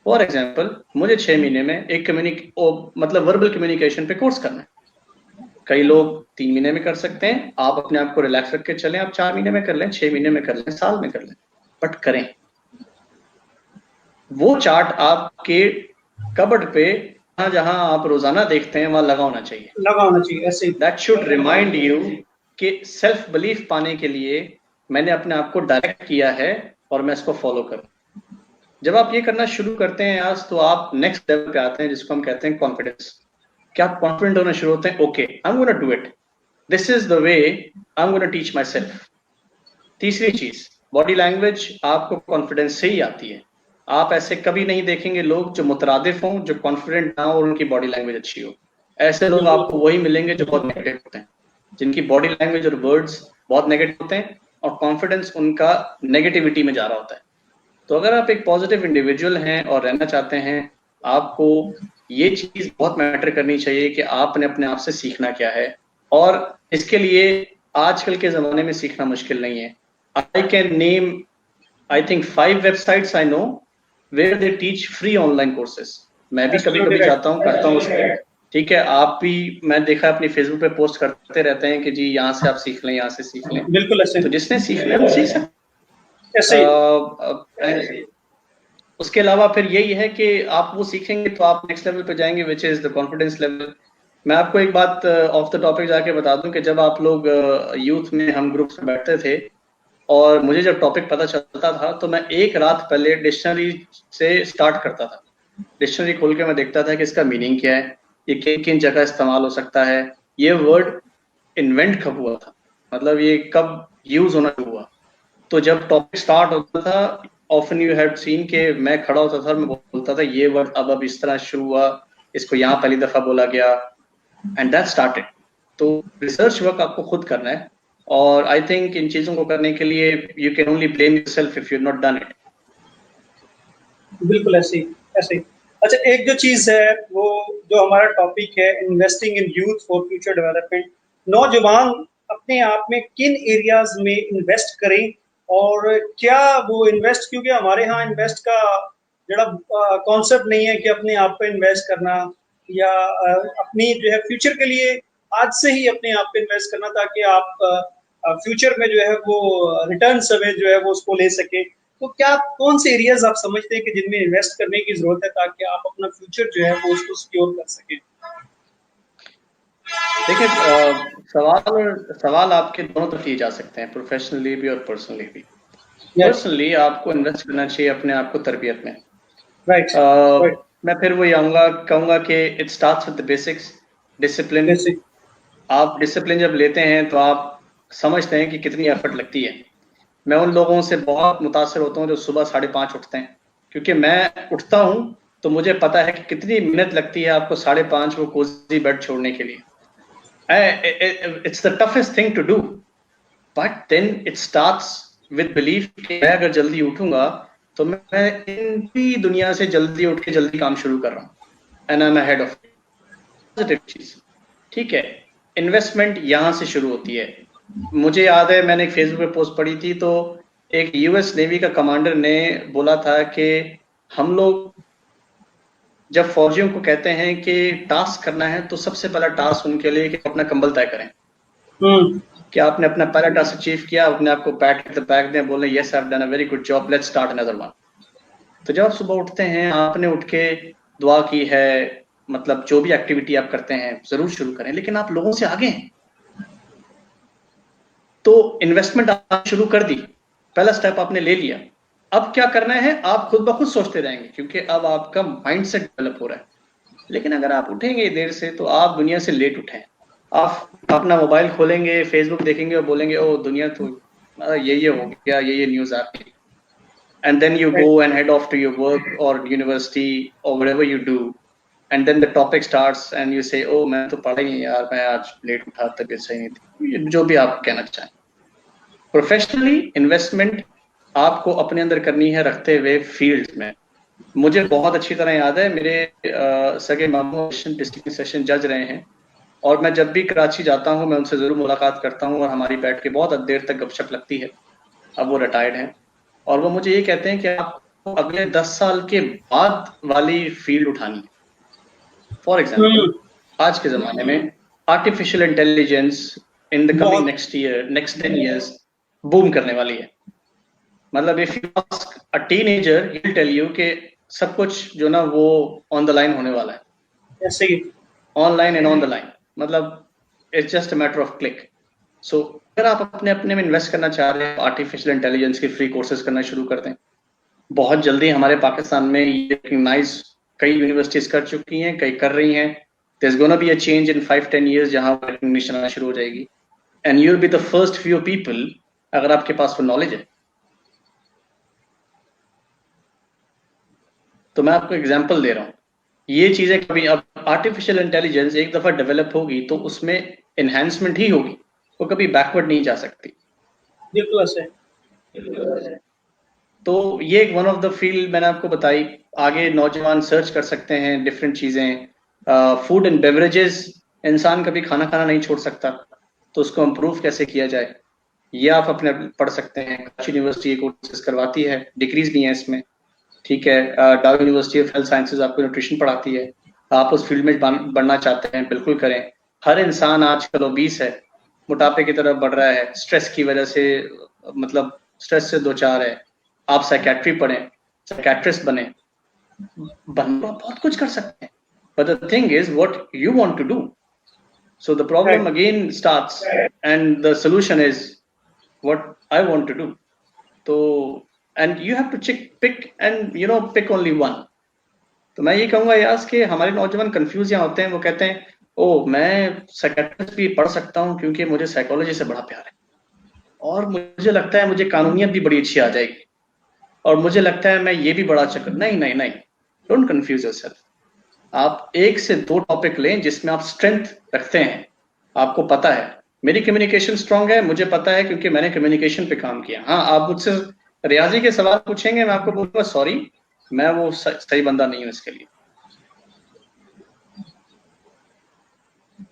फॉर एग्जाम्पल, मुझे 6 महीने में एक मतलब वर्बल कम्युनिकेशन पे कोर्स करना है। कई लोग 3 महीने में कर सकते हैं। आप अपने आप को रिलैक्स रख के चलें, आप 4 महीने में कर लें, 6 महीने में कर लें, साल में कर लें, बट करें। वो चार्ट आपके कबर्ड पे जहां आप रोजाना देखते हैं वहां लगा होना चाहिए ऐसे ही। दैट शुड रिमाइंड यू कि सेल्फ बिलीफ पाने के लिए मैंने अपने आप को डायरेक्ट किया है और मैं इसको फॉलो करूं। जब आप ये करना शुरू करते हैं आज, तो आप नेक्स्ट लेवल पे आते हैं जिसको हम कहते हैं कॉन्फिडेंस। क्या आप कॉन्फिडेंट होना शुरू होते हैं, okay I am gonna do it, this is the way I am gonna teach my self. तीसरी चीज, बॉडी लैंग्वेज आपको कॉन्फिडेंस से ही आती है। आप ऐसे कभी नहीं देखेंगे लोग जो मुतरादिफ हों, जो कॉन्फिडेंट ना हो और उनकी बॉडी लैंग्वेज अच्छी हो। ऐसे लोग आपको वही मिलेंगे जो बहुत नेगेटिव होते हैं, जिनकी बॉडी लैंग्वेज और वर्ड्स बहुत नेगेटिव होते हैं और कॉन्फिडेंस उनका नेगेटिविटी में जा रहा होता है। तो अगर आप एक पॉजिटिव इंडिविजुअल हैं और रहना चाहते हैं, आपको ये चीज बहुत मैटर करनी चाहिए कि आपने अपने आप से सीखना क्या है, और इसके लिए आजकल के जमाने में सीखना मुश्किल नहीं है। I can name I think 5 websites I know where they teach free online courses. मैं भी कभी एब्सोल्युटली कभी राइट, जाता हूँ, करता हूँ उसमें। ठीक है, आप भी, मैं देखा अपनी फेसबुक पे पोस्ट करते रहते हैं कि जी यहाँ से आप सीख लें, यहाँ से सीख लें। बिल्कुल ऐसे तो जिसने सीखना है वो सीख सकता ऐसे ही। है। उसके अलावा फिर यही है कि आप वो सीखेंगे तो आप नेक्स्ट लेवल पे जाएंगे, which is the confidence level. मैं आपको एक बात ऑफ द टॉपिक जाके बता दूं कि जब आप लोग यूथ में हम ग्रुप्स में बैठते थे और मुझे जब टॉपिक पता चलता था तो मैं एक रात पहले डिक्शनरी से स्टार्ट करता था। डिक्शनरी खोल के मैं देखता था कि इसका मीनिंग क्या है, ये किन किन जगह इस्तेमाल हो सकता है, ये वर्ड इन्वेंट कब हुआ था, मतलब ये कब यूज होना हुआ। तो जब टॉपिक स्टार्ट होता था, ऑफन यू हैव सीन के मैं खड़ा होता था, मैं बोलता था ये वर्ड अब इस तरह शुरू हुआ, इसको यहाँ पहली दफा बोला गया, एंड दैट स्टार्टेड। तो रिसर्च वर्क आपको खुद करना है, और आई थिंक इन चीजों को करने के लिए you can only blame yourself if you not done it. बिल्कुल ऐसे ही, ऐसे ही। अच्छा, एक जो चीज है वो, जो हमारा टॉपिक है, investing in youth for future development. नौजवान अपने आप में किन एरियाज में इन्वेस्ट करें, और क्या वो इन्वेस्ट, क्योंकि हमारे यहाँ इन्वेस्ट का जरा कॉन्सेप्ट नहीं है कि अपने आप पे इन्वेस्ट करना, या अपनी जो है फ्यूचर के लिए आज से ही अपने आप पे इन्वेस्ट करना, ताकि आप फ्यूचर में जो है वो रिटर्न समय जो है वो उसको ले सके। तो क्या कौन से एरियाज आप समझते हैं कि जिनमें इन्वेस्ट करने की जरूरत है, ताकि आप अपना फ्यूचर जो है वो उसको सिक्योर कर सकें? देखिए, सवाल आपके दोनों तरफ किए जा सकते हैं, प्रोफेशनली भी और पर्सनली भी। यस, पर्सनली आपको इन्वेस्ट करना चाहिए अपने आप को तरबियत में। राइट, राइट, मैं फिर वही कहूंगा कि it starts with the basics, discipline. Basic, आप डिसिप्लिन जब लेते हैं तो आप समझते हैं कि कितनी एफर्ट लगती है। मैं उन लोगों से बहुत मुतासर होता हूँ जो सुबह 5:30 उठते हैं, क्योंकि मैं उठता हूँ तो मुझे पता है कि कितनी मेहनत लगती है आपको 5:30 वो कोजी बेड छोड़ने के लिए। It's the toughest thing to do, but then it starts with belief कि मैं अगर जल्दी उठूंगा तो मैं इन भी दुनिया से जल्दी उठ के जल्दी काम शुरू कर रहा हूँ, and I am ahead of positive चीज। ठीक है, इन्वेस्टमेंट यहां से शुरू होती है। मुझे याद है मैंने एक फेसबुक पे पोस्ट पढ़ी थी, तो एक यूएस नेवी का कमांडर ने बोला था कि हम लोग जब फौजियों को कहते हैं कि टास्क करना है तो सबसे पहला टास्क उनके लिए कि अपना कंबल तय करें। कि आपने अपना पहला टास्क अचीव किया, अपने आप को पैट एट द बैक दें, बोले yes I have done a very good job, let's start another one. तो जब आप सुबह उठते हैं, आपने उठ के दुआ की है, मतलब जो भी एक्टिविटी आप करते हैं जरूर शुरू करें, लेकिन आप लोगों से आगे हैं। तो इन्वेस्टमेंट आप शुरू कर दी, पहला स्टेप आपने ले लिया। अब क्या करना है आप खुद ब खुद सोचते रहेंगे, क्योंकि अब आपका माइंडसेट डेवलप हो रहा है। लेकिन अगर आप उठेंगे देर से तो आप दुनिया से लेट उठे। आप अपना मोबाइल खोलेंगे, फेसबुक देखेंगे और बोलेंगे ओ दुनिया तो ये हो गया, ये न्यूज आ गई, and then you go right, and head off to your work or university or whatever you do, and then the topic starts and you say oh मैं तो पढ़ा ही नहीं यार, मैं आज लेट उठा, तबीयत सही नहीं थी, जो भी आप कहना चाहें। प्रोफेशनली इन्वेस्टमेंट आपको अपने अंदर करनी है रखते हुए फील्ड में। मुझे बहुत अच्छी तरह याद है, मेरे सगे मामू डिस्ट्रिक्ट सेशन जज रहे हैं, और मैं जब भी कराची जाता हूँ मैं उनसे जरूर मुलाकात करता हूँ, और हमारी बैठ के बहुत देर तक गपशप लगती है। अब वो रिटायर्ड हैं, और वो मुझे ये कहते हैं कि आपको अगले 10 साल के बाद वाली फील्ड उठानी है। फॉर एग्जाम्पल, आज के जमाने में artificial intelligence in the coming बहुत नेक्स्ट 10 years बूम करने वाली है। मतलब if you ask a teenager he will tell you कि सब कुछ जो ना वो ऑन द लाइन होने वाला है, ऐसे ही। Online and on the line, मतलब it's just a matter of click. So अगर आप अपने अपने में इन्वेस्ट करना चाह रहे हैं, आर्टिफिशियल इंटेलिजेंस के फ्री कोर्सेज करना शुरू कर दें। बहुत जल्दी हमारे पाकिस्तान में ये रिकग्नाइज कई यूनिवर्सिटीज कर चुकी हैं, कई कर रही हैं। There's gonna be a change in 5-10 years जहां रिकग्निशन आना शुरू हो जाएगी, and you'll be the first few people अगर आपके पास वो नॉलेज है। तो मैं आपको एग्जांपल दे रहा हूँ, ये चीजें कभी, अब आर्टिफिशियल इंटेलिजेंस एक दफा डेवलप होगी तो उसमें एनहांसमेंट ही होगी, वो कभी बैकवर्ड नहीं जा सकती। बिल्कुल ऐसे। तो ये वन ऑफ द फील्ड मैंने आपको बताई। आगे नौजवान सर्च कर सकते हैं डिफरेंट चीजें। फूड एंड बेवरेजेस, इंसान कभी खाना खाना नहीं छोड़ सकता, तो उसको इम्प्रूव कैसे किया जाए, ये आप अपने पढ़ सकते हैं। काशी यूनिवर्सिटी कोर्सेज करवाती है, डिग्रीज भी हैं इसमें, ठीक है। डाउ यूनिवर्सिटी ऑफ हेल्थ साइंसेज आपको न्यूट्रिशन पढ़ाती है। आप उस फील्ड में बढ़ना चाहते हैं, बिल्कुल करें। हर इंसान आजकल ओबीस है, मोटापे की तरफ बढ़ रहा है, स्ट्रेस की वजह से, मतलब स्ट्रेस से दो चार है। आप साइकेट्री पढ़ें, साइकेट्रिस्ट बने, बहुत कुछ कर सकते हैं। But the thing is what you want to do. So the problem again starts, and the solution is what I want to do. So, and you have to pick and pick only one. तो मैं ये कहूंगा यार कि हमारे नौजवान confuse यहाँ होते हैं। वो कहते हैं ओ मैं साइकेट्रिस्ट भी पढ़ सकता हूँ क्योंकि मुझे साइकोलॉजी से बड़ा प्यार है, और मुझे लगता है मुझे कानूनियत भी बड़ी अच्छी आ जाएगी, और मुझे लगता है मैं ये भी बड़ा अच्छा कर। नहीं नहीं नहीं, डोंट कंफ्यूज योरसेल्फ। आप एक से दो टॉपिक लें जिसमें आप स्ट्रेंथ रखते हैं। आपको पता है मेरी कम्युनिकेशन स्ट्रांग है, मुझे पता है क्योंकि मैंने कम्युनिकेशन पे काम किया। हाँ, आप मुझसे रियाजी के सवाल पूछेंगे, मैं आपको बोलूंगा सॉरी, मैं वो सही बंदा नहीं हूँ इसके लिए।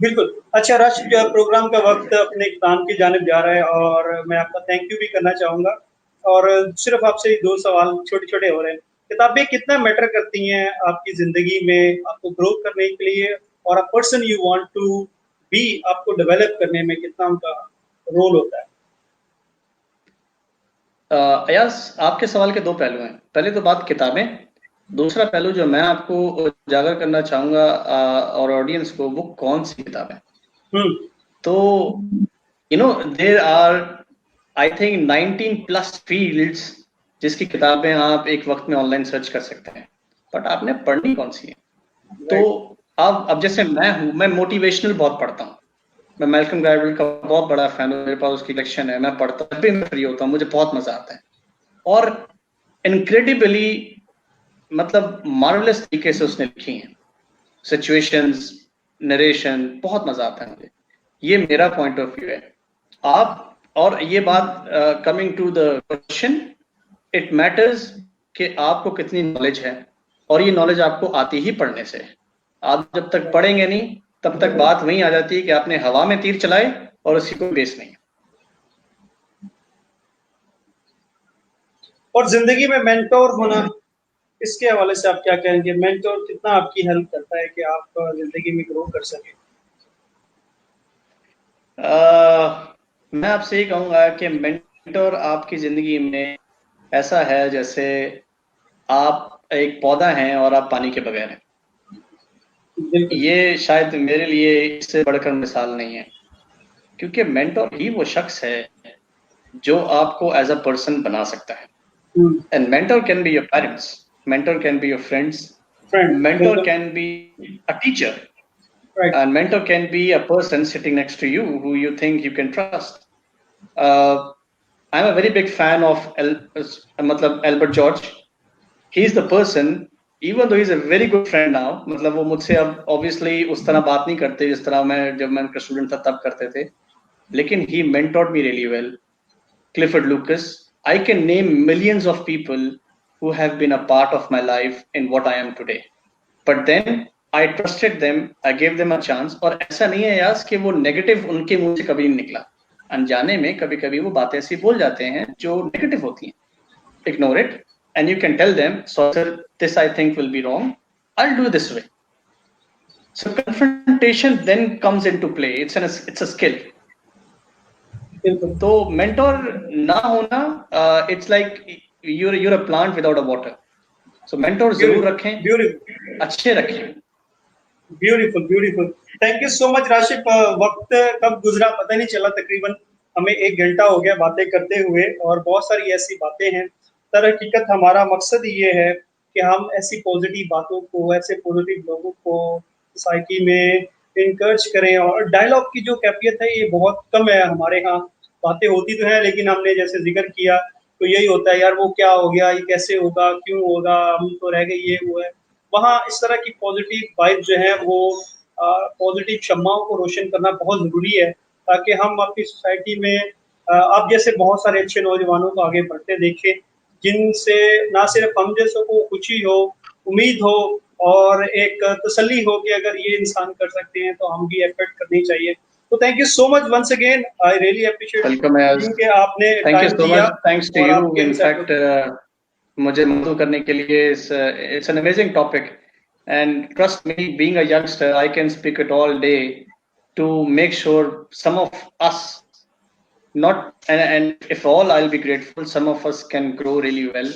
बिल्कुल। अच्छा राज, प्रोग्राम का वक्त अपने काम की जानिब जा रहा है और मैं आपका थैंक यू भी करना चाहूंगा। और सिर्फ आपसे दो सवाल छोटे छोटे हो रहे हैं। किताबें कितना मैटर करती हैं आपकी जिंदगी में, आपको ग्रो करने के लिए, और a person you want to be आपको डेवलप करने में कितना उनका रोल होता है? अयास, आपके सवाल के दो पहलू हैं। पहले तो बात किताबें, दूसरा पहलू जो मैं आपको उजागर करना चाहूंगा और ऑडियंस को, वो कौन सी किताबें। तो there are I think 19 plus fields जिसकी किताबें आप एक वक्त में ऑनलाइन सर्च कर सकते हैं, बट आपने पढ़नी कौन सी है। तो अब जैसे मैं मोटिवेशनल बहुत पढ़ता हूँ। मैं मैल्कम ग्लैडवेल का बहुत बड़ा फैन हूँ, मेरे पास उसकी कलेक्शन है, मैं पढ़ता हूँ, जब भी मैं फ्री होता हूँ मुझे बहुत मजा आता है। और इनक्रेडिबली मतलब मार्वलस तरीके से उसने लिखी हैं, सिचुएशंस, नरेशन, बहुत मजा आता है मुझे। ये मेरा पॉइंट ऑफ व्यू है। आप, और ये बात coming to the question, it matters कि आपको कितनी नॉलेज है, और ये नॉलेज आपको आती ही पढ़ने से। आप जब तक पढ़ेंगे नहीं तब तक बात वहीं आ जाती है कि आपने हवा में तीर चलाए और उसी को बेस नहीं। और जिंदगी में मेंटोर होना, इसके हवाले से आप क्या कहेंगे? मेंटोर कितना आपकी हेल्प करता है कि आप जिंदगी में ग्रो कर सकें? मैं आपसे ये कहूंगा कि मेंटोर आपकी जिंदगी में ऐसा है जैसे आप एक पौधा हैं और आप पानी के बगैर हैं। ये शायद मेरे लिए इससे बढ़कर मिसाल नहीं है, क्योंकि मेंटोर ही वो शख्स है जो आपको एज अ पर्सन बना सकता है। And mentor can be your parents, mentor can be your friends, mentor can be a teacher, and mentor can be a person sitting next to you who you think you can trust. I'm a very big fan of Albert George. He's the person, even though he's a very good friend now, मतलब वो मुझसे अब obviously उस तरह बात नहीं करते जिस तरह जब मैं उनका स्टूडेंट था तब करते थे, लेकिन he mentored me really well. Clifford Lucas. I can name millions of people who have been a part of my life in what I am today. But then I trusted them, I gave them a chance. और ऐसा नहीं है यार कि वो negative उनके मुंह से कभी नहीं निकला। अनजाने में कभी कभी वो बातें ऐसी बोल जाते हैं जो नेगेटिव होती हैं। Ignore it and you can tell them, so sir, this I think will be wrong, I'll do it this way. So confrontation then comes into play. It's a skill. तो मेंटोर ना होना, it's like you're a plant without a water. So mentor जरूर रखें, अच्छे रखें। Beautiful beautiful, thank you so much Rashid. वक्त कब गुजरा पता नहीं चला, तकरीबन हमें 1 घंटा हो गया बातें करते हुए, और बहुत सारी ऐसी बातें हैं। दर हकीकत हमारा मकसद ये है कि हम ऐसी पॉजिटिव बातों को, ऐसे पॉजिटिव लोगों को सोसाइटी में इनकरेज करें। और डायलॉग की जो कैफियत है ये बहुत कम है हमारे यहाँ। बातें होती तो हैं, लेकिन हमने जैसे जिक्र किया तो यही होता है, यार वो क्या हो गया, ये कैसे होगा, क्यों होगा, हम तो रह गए, ये वो है। वहाँ इस तरह की पॉजिटिव वाइब जो है वो पॉजिटिव शम्माओं को रोशन करना बहुत ज़रूरी है, ताकि हम अपनी सोसाइटी में आप जैसे बहुत सारे अच्छे नौजवानों को आगे बढ़ते देखें। जिनसे ना सिर्फ हम जैसों को खुशी हो, उम्मीद हो और एक तसल्ली हो कि अगर ये इंसान कर सकते हैं तो हम भी एफर्ट करनी चाहिए। तो thank you so much once again, I really appreciate welcome यार, कि आपने थैंक यू टाइम सो दिया मच, थैंक्स टू और यू आपके विचार। इनफैक्ट मुझे मदद करने के लिए। It's an amazing topic and trust me, being a youngster I can speak it all day to make sure some of us not and if all, I'll be grateful, some of us can grow really well,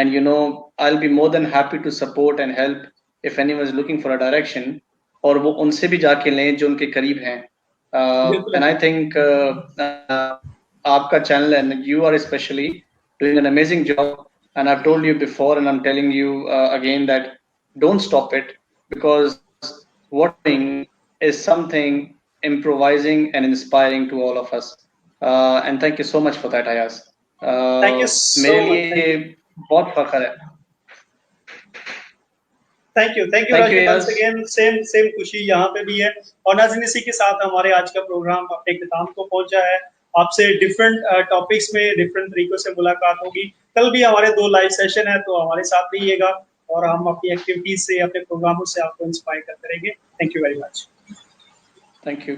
and you know, I'll be more than happy to support and help if anyone is looking for a direction, और वो उनसे भी जाके लें जो उनके करीब हैं। बिल्कुल and I think आपका channel and you are especially doing an amazing job, and I've told you before and I'm telling you again that don't stop it, because what you're doing is something improvising and inspiring to all of us, and thank you so much for that, Ayaz. Thank you so मेरे much. लिए बहुत फख्र है। Thank you thank you Rajiv once Ayaz. Again, same same खुशी यहाँ पे भी है। और नाज़रीन, इसी के साथ हमारे आज का प्रोग्राम अपने इख्तिताम को पहुंचा है। आपसे डिफरेंट टॉपिक्स में डिफरेंट तरीकों से मुलाकात होगी। कल भी हमारे 2 लाइव सेशन है, तो हमारे साथ रहिएगा और हम अपनी एक्टिविटीज से, अपने प्रोग्रामों से आपको इंस्पायर करते रहेंगे। Thank you very much. Thank you.